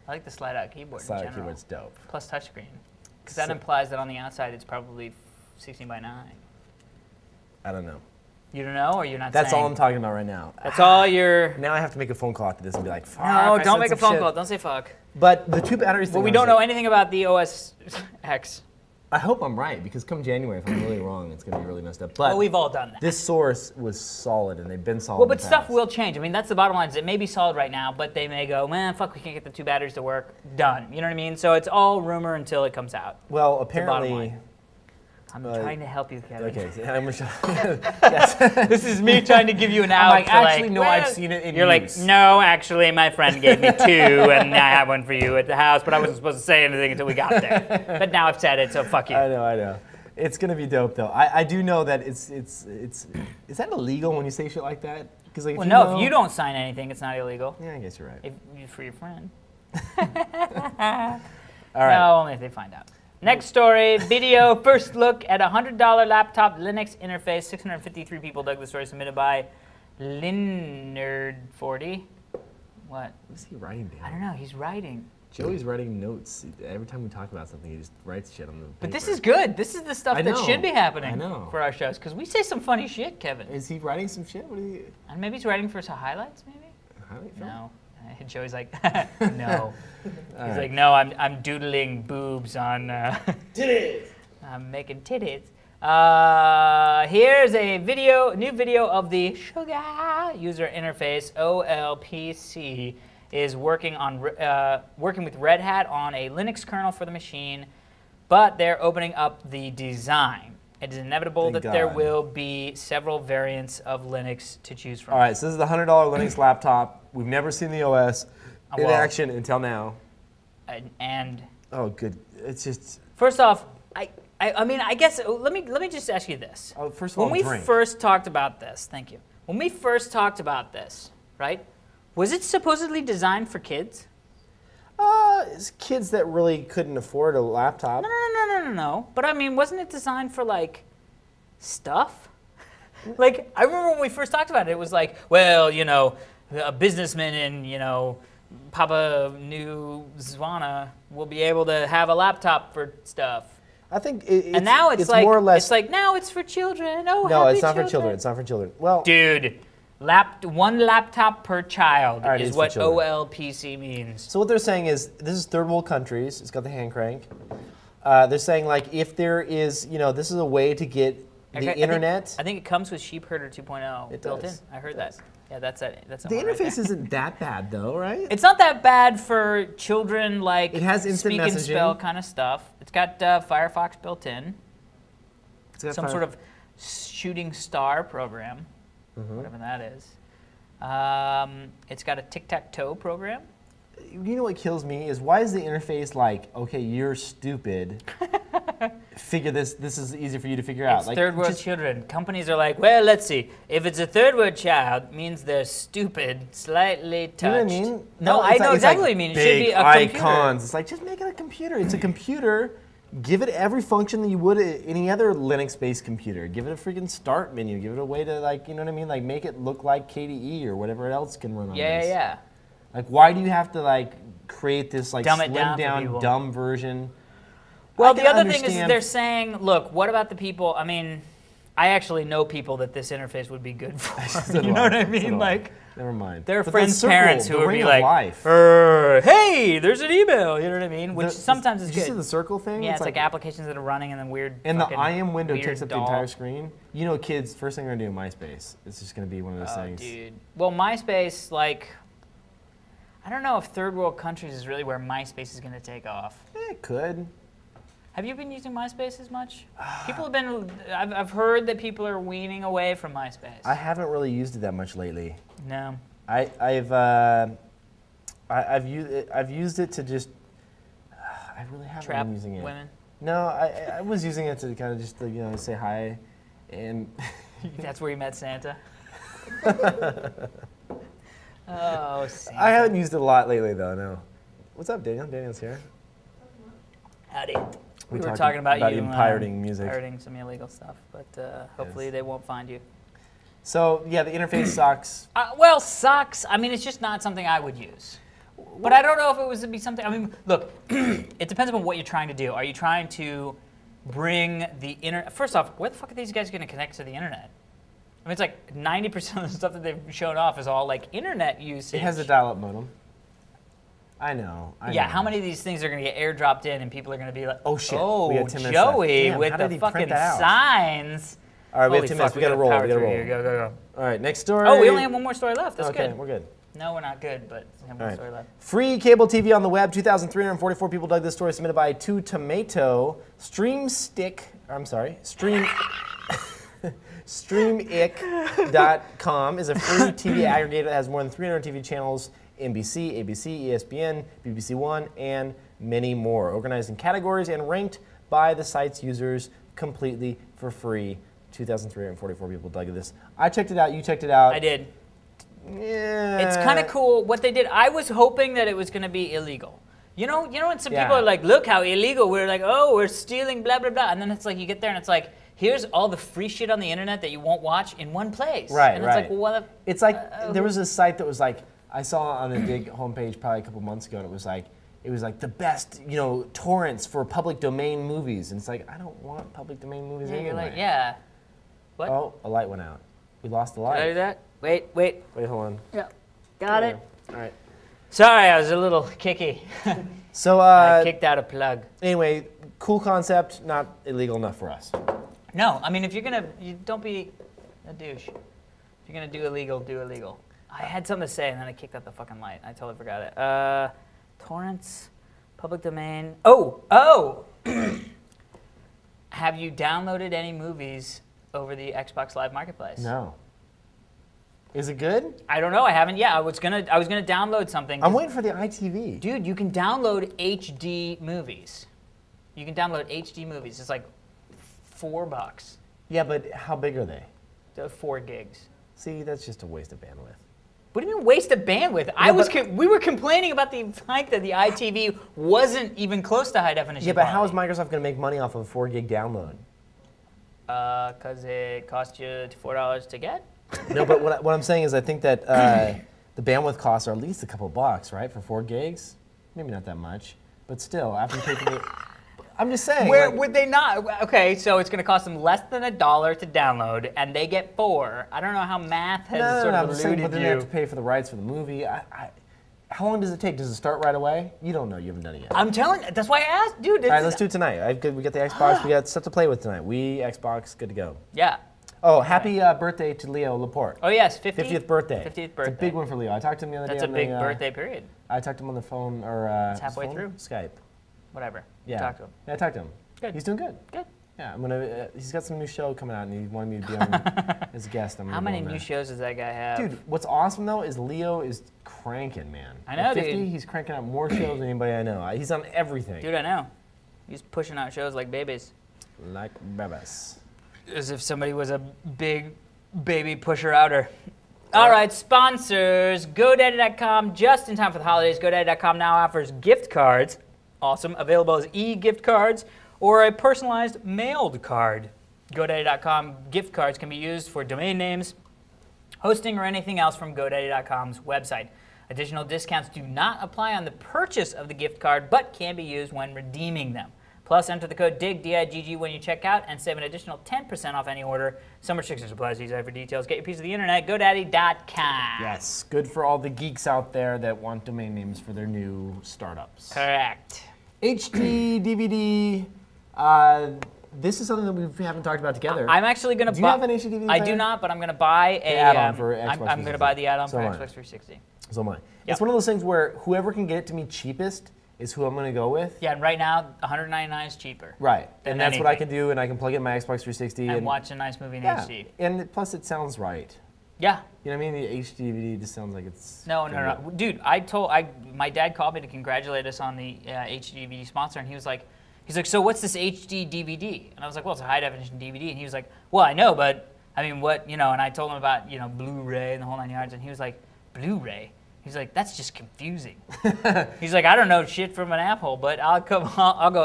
[SPEAKER 2] I like the slide out keyboard in
[SPEAKER 1] Slide-out
[SPEAKER 2] general.
[SPEAKER 1] keyboard's dope.
[SPEAKER 2] Plus touchscreen. Because that
[SPEAKER 1] So-
[SPEAKER 2] implies that on the outside it's probably 16 by 9.
[SPEAKER 1] I don't know.
[SPEAKER 2] You don't know, or you're not
[SPEAKER 1] That's
[SPEAKER 2] saying?
[SPEAKER 1] all I'm talking about right now.
[SPEAKER 2] That's all you're...
[SPEAKER 1] Now I have to make a phone call after this and be like, fuck.
[SPEAKER 2] No,
[SPEAKER 1] I
[SPEAKER 2] don't
[SPEAKER 1] said
[SPEAKER 2] make a
[SPEAKER 1] some
[SPEAKER 2] phone
[SPEAKER 1] shit.
[SPEAKER 2] call. Don't say fuck.
[SPEAKER 1] But the 2 batteries thing.
[SPEAKER 2] Well, we
[SPEAKER 1] I was
[SPEAKER 2] don't know
[SPEAKER 1] like-
[SPEAKER 2] anything about the OS X.
[SPEAKER 1] I hope I'm right, because come January, if I'm really wrong, it's going to be really messed up. But
[SPEAKER 2] Well, we've all done that.
[SPEAKER 1] this source was solid, and they've been solid.
[SPEAKER 2] Well,
[SPEAKER 1] in
[SPEAKER 2] but
[SPEAKER 1] the
[SPEAKER 2] stuff
[SPEAKER 1] past.
[SPEAKER 2] will change. I mean, that's the bottom line. Is it may be solid right now, but they may go, man, fuck, we can't get the 2 batteries to work. Done. You know what I mean? So it's all rumor until it comes out.
[SPEAKER 1] Well,
[SPEAKER 2] the bottom
[SPEAKER 1] apparently.
[SPEAKER 2] line. I'm trying to help you, Kevin.
[SPEAKER 1] Okay, so I'm gonna
[SPEAKER 2] This is me trying to give you an out.
[SPEAKER 1] like,
[SPEAKER 2] for
[SPEAKER 1] actually, no,
[SPEAKER 2] well,
[SPEAKER 1] I've seen it in
[SPEAKER 2] You're
[SPEAKER 1] use.
[SPEAKER 2] like, no, actually, my friend gave me 2, and I have one for you at the house, but I wasn't supposed to say anything until we got there. But now I've said it, so fuck you.
[SPEAKER 1] I know. It's gonna be dope though. I do know that it's is that illegal when you say shit like that? Because like,
[SPEAKER 2] Well, no, if you don't sign anything, it's not illegal.
[SPEAKER 1] Yeah, I guess you're right.
[SPEAKER 2] If for your friend.
[SPEAKER 1] All right.
[SPEAKER 2] No, only if they find out. Next story, video first look at $100 laptop Linux interface. 653 people dug the story, submitted by Linnerd40. What?
[SPEAKER 1] What's he writing down?
[SPEAKER 2] I don't know, he's writing.
[SPEAKER 1] Joey's writing notes. Every time we talk about something, he just writes shit on the paper.
[SPEAKER 2] But this is good. This is the stuff
[SPEAKER 1] I
[SPEAKER 2] that
[SPEAKER 1] know,
[SPEAKER 2] should be happening
[SPEAKER 1] I know.
[SPEAKER 2] for our shows. Because we say some funny shit, Kevin.
[SPEAKER 1] Is he writing some shit? What are you?
[SPEAKER 2] And maybe he's writing for some highlights, maybe?
[SPEAKER 1] Highlight film?
[SPEAKER 2] No. And Joey's like, no. He's like, no, I'm doodling boobs on.
[SPEAKER 4] Titties!
[SPEAKER 2] I'm making titties. Here's a new video of the Sugar user interface. OLPC is working with Red Hat on a Linux kernel for the machine, but they're opening up the design. It is inevitable
[SPEAKER 1] Thank
[SPEAKER 2] that there
[SPEAKER 1] God.
[SPEAKER 2] will be several variants of Linux to choose from.
[SPEAKER 1] All right, so this is the $100 Linux laptop. We've never seen the OS in
[SPEAKER 2] well,
[SPEAKER 1] action until now.
[SPEAKER 2] And
[SPEAKER 1] Oh, good. It's just.
[SPEAKER 2] first off, I mean, I guess let me just ask you this.
[SPEAKER 1] Oh, first of all,
[SPEAKER 2] when we
[SPEAKER 1] drink.
[SPEAKER 2] first talked about this, thank you. When we first talked about this, right? Was it supposedly designed for kids?
[SPEAKER 1] It's kids that really couldn't afford a laptop.
[SPEAKER 2] No. But I mean, wasn't it designed for like stuff? Like I remember when we first talked about it, it was like, well, you know, a businessman in, you know, Papua New Guinea will be able to have a laptop for stuff.
[SPEAKER 1] I think it's,
[SPEAKER 2] And now it's like
[SPEAKER 1] more or less.
[SPEAKER 2] it's like now it's for children. Oh,
[SPEAKER 1] no,
[SPEAKER 2] happy
[SPEAKER 1] it's not for children. It's not for children. Well,
[SPEAKER 2] Dude, one laptop per child
[SPEAKER 1] All right,
[SPEAKER 2] is
[SPEAKER 1] it's for
[SPEAKER 2] what
[SPEAKER 1] children.
[SPEAKER 2] OLPC means.
[SPEAKER 1] so what they're saying is this is third world countries. It's got the hand crank. They're saying like if there is, you know, this is a way to get the internet.
[SPEAKER 2] I think it comes with Sheep Herder 2.0
[SPEAKER 1] It
[SPEAKER 2] built
[SPEAKER 1] does.
[SPEAKER 2] in. I heard
[SPEAKER 1] It
[SPEAKER 2] that.
[SPEAKER 1] does.
[SPEAKER 2] Yeah, that's it. That's
[SPEAKER 1] The
[SPEAKER 2] one right
[SPEAKER 1] interface
[SPEAKER 2] there.
[SPEAKER 1] isn't that bad though, right?
[SPEAKER 2] It's not that bad for children, like
[SPEAKER 1] It has instant
[SPEAKER 2] speak and
[SPEAKER 1] messaging.
[SPEAKER 2] spell kind of stuff. It's got Firefox built in,
[SPEAKER 1] It's got
[SPEAKER 2] some sort of shooting star program,
[SPEAKER 1] Mm-hmm.
[SPEAKER 2] whatever that is. It's got a tic-tac-toe program.
[SPEAKER 1] You know what kills me is why is the interface like, okay, you're stupid. Figure this. This is easy for you to figure out.
[SPEAKER 2] It's
[SPEAKER 1] Like,
[SPEAKER 2] third world
[SPEAKER 1] just-
[SPEAKER 2] children. Companies are like, well, let's see. If it's a third world child, means they're stupid, slightly touched.
[SPEAKER 1] You know what I mean?
[SPEAKER 2] No, I
[SPEAKER 1] it's
[SPEAKER 2] know
[SPEAKER 1] like- it's
[SPEAKER 2] exactly
[SPEAKER 1] like
[SPEAKER 2] what you mean. It should
[SPEAKER 1] big
[SPEAKER 2] be a
[SPEAKER 1] icons.
[SPEAKER 2] computer.
[SPEAKER 1] It's like just make it a computer. It's a computer. Give it every function that you would any other Linux-based computer. Give it a freaking start menu. Give it a way to like, you know what I mean? Like make it look like KDE or whatever else can run on this.
[SPEAKER 2] Yeah.
[SPEAKER 1] Like why do you have to like create this like
[SPEAKER 2] Dumb it
[SPEAKER 1] slimmed
[SPEAKER 2] down for
[SPEAKER 1] down
[SPEAKER 2] people.
[SPEAKER 1] dumb version?
[SPEAKER 2] Well,
[SPEAKER 1] I
[SPEAKER 2] the
[SPEAKER 1] can
[SPEAKER 2] other thing is
[SPEAKER 1] understand-
[SPEAKER 2] they're saying, look, what about the people? I mean, I actually know people that this interface would be good for.
[SPEAKER 1] So do
[SPEAKER 2] You know what I
[SPEAKER 1] So
[SPEAKER 2] mean?
[SPEAKER 1] do
[SPEAKER 2] Like,
[SPEAKER 1] never mind.
[SPEAKER 2] there are
[SPEAKER 1] But the
[SPEAKER 2] friends'
[SPEAKER 1] circle,
[SPEAKER 2] parents
[SPEAKER 1] the
[SPEAKER 2] who would
[SPEAKER 1] ring
[SPEAKER 2] be
[SPEAKER 1] of
[SPEAKER 2] like,
[SPEAKER 1] life.
[SPEAKER 2] hey, there's an email. You know what I mean? Which sometimes is
[SPEAKER 1] Did you see
[SPEAKER 2] good.
[SPEAKER 1] the circle thing?
[SPEAKER 2] Yeah, it's like applications that are running and then weird.
[SPEAKER 1] And the
[SPEAKER 2] fucking
[SPEAKER 1] I am window
[SPEAKER 2] weird
[SPEAKER 1] takes up the
[SPEAKER 2] doll.
[SPEAKER 1] entire screen. You know, kids, first thing they're gonna do in MySpace. It's just gonna be one of those
[SPEAKER 2] Oh,
[SPEAKER 1] things.
[SPEAKER 2] dude. Well, MySpace, like, I don't know if third world countries is really where MySpace is going to take off.
[SPEAKER 1] It could.
[SPEAKER 2] Have you been using MySpace as much? People have been. I've heard that people are weaning away from MySpace.
[SPEAKER 1] I haven't really used it that much lately.
[SPEAKER 2] No.
[SPEAKER 1] I've used it to just. I really haven't
[SPEAKER 2] Trap
[SPEAKER 1] been using it.
[SPEAKER 2] women.
[SPEAKER 1] No, I was using it to kind of just say hi, and
[SPEAKER 2] That's where you met Santa. Oh, Santa.
[SPEAKER 1] I haven't used it a lot lately though. No. What's up, Daniel? Daniel's here.
[SPEAKER 2] Howdy. We were
[SPEAKER 1] talked
[SPEAKER 2] talking about you
[SPEAKER 1] him pirating music.
[SPEAKER 2] pirating some illegal stuff, but hopefully they won't find you.
[SPEAKER 1] So yeah, the interface sucks.
[SPEAKER 2] Well, sucks. I mean, it's just not something I would use. But I don't know if it was to be something. I mean, look, it depends on what you're trying to do. Are you trying to bring the internet? First off, where the fuck are these guys going to connect to the internet? I mean, it's like 90% of the stuff that they've shown off is all like internet usage.
[SPEAKER 1] It has a dial-up modem. I know.
[SPEAKER 2] Yeah,
[SPEAKER 1] know.
[SPEAKER 2] how many of these things are going to get airdropped in and people are going to be like,
[SPEAKER 1] Oh, shit.
[SPEAKER 2] Oh,
[SPEAKER 1] We got 10 minutes left.
[SPEAKER 2] Joey
[SPEAKER 1] Damn,
[SPEAKER 2] with
[SPEAKER 1] how did
[SPEAKER 2] the
[SPEAKER 1] he print
[SPEAKER 2] fucking
[SPEAKER 1] that out?
[SPEAKER 2] signs.
[SPEAKER 1] All right, we have
[SPEAKER 2] Holy
[SPEAKER 1] 10
[SPEAKER 2] fuck,
[SPEAKER 1] minutes. We gotta roll.
[SPEAKER 2] power
[SPEAKER 1] We gotta
[SPEAKER 2] through
[SPEAKER 1] roll.
[SPEAKER 2] here. Go, go, go.
[SPEAKER 1] All right, next story.
[SPEAKER 2] Oh, we only have one more story left. That's
[SPEAKER 1] okay,
[SPEAKER 2] good.
[SPEAKER 1] we're good.
[SPEAKER 2] No, we're not good, but we have one
[SPEAKER 1] All right.
[SPEAKER 2] story left.
[SPEAKER 1] Free cable TV on the web. 2,344 people dug this story. Submitted by 2Tomato. Streamick.com is a free TV aggregator that has more than 300 TV channels: NBC, ABC, ESPN, BBC One, and many more. Organized in categories and ranked by the site's users completely for free. 2,344 people dug this. I checked it out. You checked it out.
[SPEAKER 2] I did.
[SPEAKER 1] Yeah.
[SPEAKER 2] It's kind of cool what they did. I was hoping that it was going to be illegal. You know when some people
[SPEAKER 1] Yeah.
[SPEAKER 2] are like, look how illegal. We're like, oh, we're stealing, blah, blah, blah. And then it's like, you get there and it's like, here's all the free shit on the internet that you won't watch in one place.
[SPEAKER 1] Right,
[SPEAKER 2] and it's
[SPEAKER 1] right.
[SPEAKER 2] like, well, what the...
[SPEAKER 1] It's like there was a site that was like I saw on the Digg homepage probably a couple months ago, and it was like the best torrents for public domain movies, and it's like I don't want public domain movies
[SPEAKER 2] Yeah,
[SPEAKER 1] anyway.
[SPEAKER 2] you're like, yeah. What?
[SPEAKER 1] Oh, a light went out. We lost the
[SPEAKER 2] Did I do
[SPEAKER 1] light.
[SPEAKER 2] that? Wait.
[SPEAKER 1] Wait, hold on.
[SPEAKER 2] Yeah. Got it.
[SPEAKER 1] All right.
[SPEAKER 2] Sorry, I was a little kicky.
[SPEAKER 1] So
[SPEAKER 2] I kicked out a plug.
[SPEAKER 1] anyway, cool concept, not illegal enough for us.
[SPEAKER 2] No, I mean, if you're gonna, don't be a douche. If you're gonna do illegal, do illegal. I had something to say, and then I kicked out the fucking light. I totally forgot it. Torrents, public domain. Oh! Have you downloaded any movies over the Xbox Live Marketplace?
[SPEAKER 1] No. Is it good?
[SPEAKER 2] I don't know. I haven't yet. I was gonna download something.
[SPEAKER 1] I'm waiting for the ITV.
[SPEAKER 2] Dude, you can download HD movies. You can download HD movies. It's like $4.
[SPEAKER 1] Yeah, but how big are they?
[SPEAKER 2] So 4 gigs.
[SPEAKER 1] See, that's just a waste of bandwidth.
[SPEAKER 2] What do you mean waste of bandwidth? We were complaining about the fact that the ITV wasn't even close to high definition.
[SPEAKER 1] Yeah, but how is
[SPEAKER 2] quality.
[SPEAKER 1] Microsoft going to make money off of a 4 gig download?
[SPEAKER 2] Because it cost you $4 to get.
[SPEAKER 1] No, but what I'm saying is I think that the bandwidth costs are at least a couple bucks, right, for 4 gigs? Maybe not that much, but still, after you pay for the... I'm just saying.
[SPEAKER 2] Where
[SPEAKER 1] like,
[SPEAKER 2] would they not? Okay, so it's going to cost them less than $1 to download, and they get 4. I don't know how math has sort
[SPEAKER 1] I'm
[SPEAKER 2] of
[SPEAKER 1] just saying,
[SPEAKER 2] eluded
[SPEAKER 1] but then they have to
[SPEAKER 2] you.
[SPEAKER 1] pay for the rights for the movie. How long does it take? Does it start right away? You don't know. You haven't done it yet.
[SPEAKER 2] I'm telling. That's why I asked, dude.
[SPEAKER 1] All right, let's do it tonight. We got the Xbox. We got stuff to play with tonight. Xbox, good to go.
[SPEAKER 2] Yeah.
[SPEAKER 1] Oh, happy birthday to Leo Laporte.
[SPEAKER 2] Oh yes,
[SPEAKER 1] 50th birthday.
[SPEAKER 2] 50th birthday.
[SPEAKER 1] It's a big one for Leo. I talked to him the other day.
[SPEAKER 2] That's a big birthday period.
[SPEAKER 1] I talked to him on the phone or
[SPEAKER 2] It's halfway
[SPEAKER 1] phone?
[SPEAKER 2] through.
[SPEAKER 1] Skype.
[SPEAKER 2] Whatever.
[SPEAKER 1] Yeah.
[SPEAKER 2] Talk to him.
[SPEAKER 1] Yeah, I talked to him.
[SPEAKER 2] Good.
[SPEAKER 1] He's doing good.
[SPEAKER 2] Good.
[SPEAKER 1] Yeah, I'm gonna. He's got some new show coming out, and he wanted me to be on as a guest.
[SPEAKER 2] How many new shows does that guy have?
[SPEAKER 1] Dude, what's awesome though is Leo is cranking, man.
[SPEAKER 2] I know,
[SPEAKER 1] At 50,
[SPEAKER 2] dude.
[SPEAKER 1] he's cranking out more shows than anybody I know. He's on everything.
[SPEAKER 2] Dude, I know. He's pushing out shows like babies.
[SPEAKER 1] Like Bebas.
[SPEAKER 2] As if somebody was a big baby pusher outer. All right, sponsors. GoDaddy.com, just in time for the holidays. GoDaddy.com now offers gift cards. Awesome. Available as e-gift cards or a personalized mailed card. GoDaddy.com gift cards can be used for domain names, hosting, or anything else from GoDaddy.com's website. Additional discounts do not apply on the purchase of the gift card, but can be used when redeeming them. Plus, enter the code DIGG, D-I-G-G, when you check out and save an additional 10% off any order. Some restrictions apply. See site for details. Get your piece of the internet. GoDaddy.com.
[SPEAKER 1] Yes, good for all the geeks out there that want domain names for their new startups.
[SPEAKER 2] Correct.
[SPEAKER 1] HD, DVD. This is something that we haven't talked about together.
[SPEAKER 2] I'm actually going to buy.
[SPEAKER 1] Do you have an HD DVD
[SPEAKER 2] I
[SPEAKER 1] player?
[SPEAKER 2] do not, but I'm going to buy a
[SPEAKER 1] add-on for Xbox
[SPEAKER 2] I'm going to
[SPEAKER 1] 360.
[SPEAKER 2] buy the add-on
[SPEAKER 1] So
[SPEAKER 2] for
[SPEAKER 1] am I.
[SPEAKER 2] Xbox 360.
[SPEAKER 1] So am I.
[SPEAKER 2] Yep.
[SPEAKER 1] It's one of those things where whoever can get it to me cheapest is who I'm going to go with.
[SPEAKER 2] Yeah, and right now, $199 is cheaper.
[SPEAKER 1] Right,
[SPEAKER 2] than
[SPEAKER 1] and that's what I
[SPEAKER 2] anything.
[SPEAKER 1] can do, and I can plug it in my Xbox 360
[SPEAKER 2] And watch a nice movie in
[SPEAKER 1] yeah,
[SPEAKER 2] HD.
[SPEAKER 1] and plus it sounds right.
[SPEAKER 2] Yeah.
[SPEAKER 1] You know what I mean? The HD DVD just sounds like it's.
[SPEAKER 2] No. Dude, my dad called me to congratulate us on the HD DVD sponsor, and he's like, so what's this HD DVD? And I was like, well, it's a high definition DVD. And he was like, well, I know, but I mean, what, and I told him about, Blu-ray and the whole 9 yards, and he was like, Blu-ray? He's like, that's just confusing. He's like, I don't know shit from an apple, but I'll go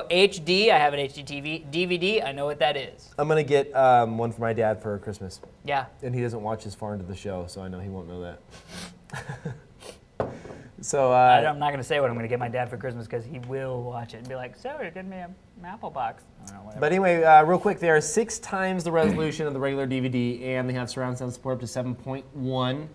[SPEAKER 2] HD. I have an HD TV. DVD. I know what that is.
[SPEAKER 1] I'm gonna get one for my dad for Christmas.
[SPEAKER 2] Yeah.
[SPEAKER 1] And he doesn't watch as far into the show, so I know he won't know that. So
[SPEAKER 2] I'm not gonna say what I'm gonna get my dad for Christmas because he will watch it and be like, so you're getting me an Apple box. I don't know, whatever.
[SPEAKER 1] But anyway, real quick, they are 6 times the resolution of the regular DVD, and they have surround sound support up to 7.1.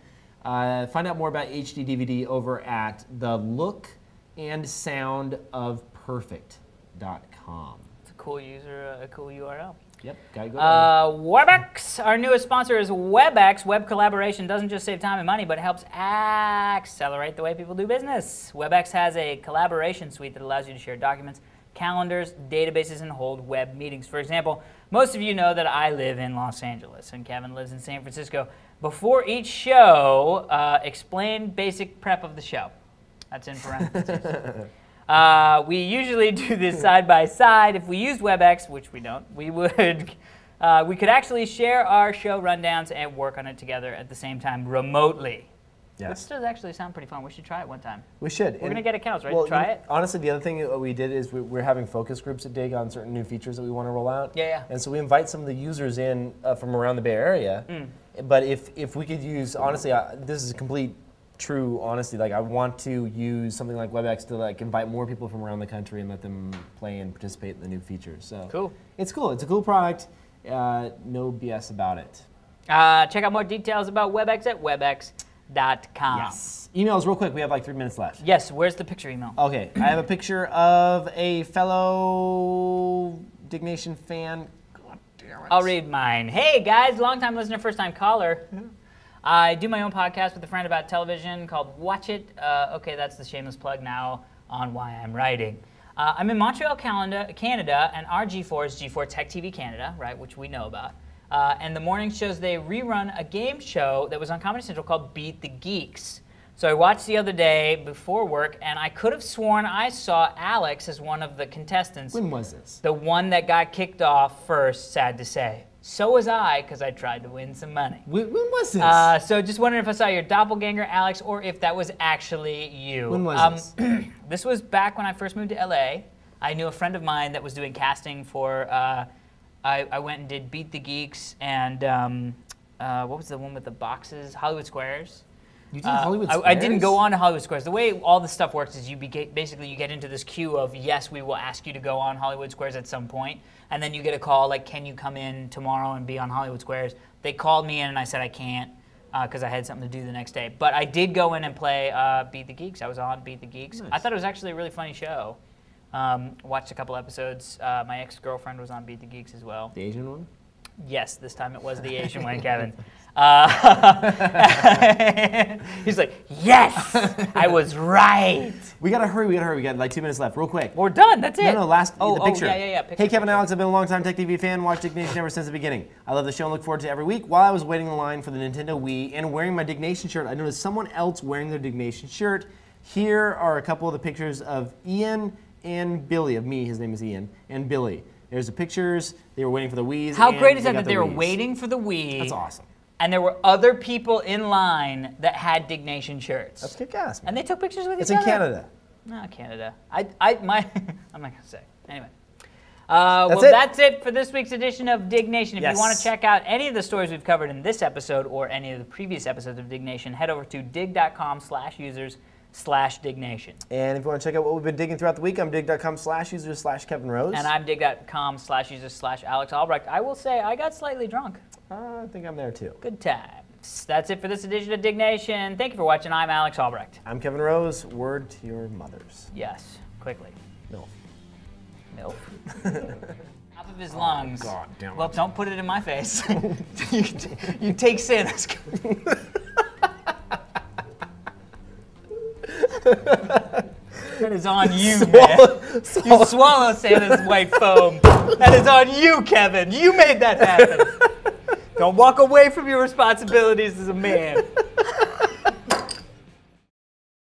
[SPEAKER 1] Find out more about HD DVD over at thelookandsoundofperfect.com.
[SPEAKER 2] It's a cool user, a cool URL.
[SPEAKER 1] Yep, gotta go.
[SPEAKER 2] WebEx, our newest sponsor is WebEx. Web collaboration doesn't just save time and money, but it helps accelerate the way people do business. WebEx has a collaboration suite that allows you to share documents, calendars, databases, and hold web meetings. For example, most of you know that I live in Los Angeles and Kevin lives in San Francisco. Before each show, explain basic prep of the show. That's in parentheses. We usually do this side by side. If we used WebEx, which we don't, we could actually share our show rundowns and work on it together at the same time remotely.
[SPEAKER 1] Yes.
[SPEAKER 2] Which does actually sound pretty fun. We should try it one time.
[SPEAKER 1] We should.
[SPEAKER 2] We're going to get accounts, right?
[SPEAKER 1] Well,
[SPEAKER 2] Try it?
[SPEAKER 1] Honestly, the other thing that we did is we're having focus groups at Digg on certain new features that we want to roll out.
[SPEAKER 2] Yeah.
[SPEAKER 1] And so we invite some of the users in from around the Bay Area. But if we could use, honestly, this is a complete true honesty. Like I want to use something like WebEx to invite more people from around the country and let them play and participate in the new features. So
[SPEAKER 2] cool.
[SPEAKER 1] It's cool. It's a cool product. No BS about it.
[SPEAKER 2] Check out more details about WebEx at
[SPEAKER 1] Yes. Emails real quick. We have like 3 minutes left.
[SPEAKER 2] Yes, where's the picture email?
[SPEAKER 1] Okay, I have a picture of a fellow Diggnation fan. God damn it.
[SPEAKER 2] I'll read mine. Hey guys, long-time listener, first-time caller. I do my own podcast with a friend about television called Watch It. Okay, that's the shameless plug now on why I'm writing. I'm in Montreal, Canada, and our G4 is G4 Tech TV Canada, right, which we know about. And the morning shows, they rerun a game show that was on Comedy Central called Beat the Geeks. So I watched the other day before work, and I could have sworn I saw Alex as one of the contestants.
[SPEAKER 1] When was this?
[SPEAKER 2] The one that got kicked off first, sad to say. So was I, because I tried to win some money.
[SPEAKER 1] When was this?
[SPEAKER 2] So just wondering if I saw your doppelganger, Alex, or if that was actually you.
[SPEAKER 1] When was this?
[SPEAKER 2] This was back when I first moved to LA. I knew a friend of mine that was doing casting for, I went and did Beat the Geeks and what was the one with the boxes? Hollywood Squares.
[SPEAKER 1] You did Hollywood Squares?
[SPEAKER 2] I didn't go on to Hollywood Squares. The way all this stuff works is basically you get into this queue of, yes, we will ask you to go on Hollywood Squares at some point, and then you get a call like, can you come in tomorrow and be on Hollywood Squares? They called me in and I said I can't because I had something to do the next day. But I did go in and play Beat the Geeks. I was on Beat the Geeks.
[SPEAKER 1] Nice.
[SPEAKER 2] I thought it was actually a really funny show. Watched a couple episodes. My ex-girlfriend was on Beat the Geeks as well.
[SPEAKER 1] The Asian one?
[SPEAKER 2] Yes, this time it was the Asian one, Kevin. He's like, yes, I was right.
[SPEAKER 1] We gotta hurry. We got like 2 minutes left. Real quick.
[SPEAKER 2] We're done. That's it.
[SPEAKER 1] No, the picture.
[SPEAKER 2] Yeah.
[SPEAKER 1] Hey, Kevin and Alex, I've been a long-time Tech TV fan, watched Diggnation ever since the beginning. I love the show and look forward to it every week. While I was waiting in line for the Nintendo Wii and wearing my Diggnation shirt, I noticed someone else wearing their Diggnation shirt. Here are a couple of the pictures of Ian and Billy, of me, his name is Ian, and Billy. There's the pictures. They were waiting for the Wii's.
[SPEAKER 2] How great is
[SPEAKER 1] they
[SPEAKER 2] that
[SPEAKER 1] got
[SPEAKER 2] they were
[SPEAKER 1] Wii's.
[SPEAKER 2] waiting for the Wii?
[SPEAKER 1] That's awesome.
[SPEAKER 2] And there were other people in line that had Diggnation shirts.
[SPEAKER 1] That's kick-ass, man.
[SPEAKER 2] And they took pictures with
[SPEAKER 1] It's
[SPEAKER 2] each
[SPEAKER 1] in
[SPEAKER 2] other.
[SPEAKER 1] Canada.
[SPEAKER 2] No, Canada. I'm not gonna say. Anyway. That's it for this week's edition of Diggnation. If
[SPEAKER 1] Yes.
[SPEAKER 2] you want to check out any of the stories we've covered in this episode or any of the previous episodes of Diggnation, head over to digg.com/users/Diggnation.
[SPEAKER 1] And if you want to check out what we've been digging throughout the week, I'm digg.com/users/Kevin Rose.
[SPEAKER 2] And I'm digg.com/users/Alex Albrecht. I will say I got slightly drunk.
[SPEAKER 1] I think I'm there too.
[SPEAKER 2] Good times. That's it for this edition of Diggnation. Thank you for watching. I'm Alex Albrecht.
[SPEAKER 1] I'm Kevin Rose. Word to your mothers.
[SPEAKER 2] Yes, quickly.
[SPEAKER 1] No.
[SPEAKER 2] Milk. Top of his lungs.
[SPEAKER 1] God damn it.
[SPEAKER 2] Well, don't put it in my face. you take sin. That is on you, man. You swallow Santa's white foam. That is on you, Kevin. You made that happen. Don't walk away from your responsibilities as a man.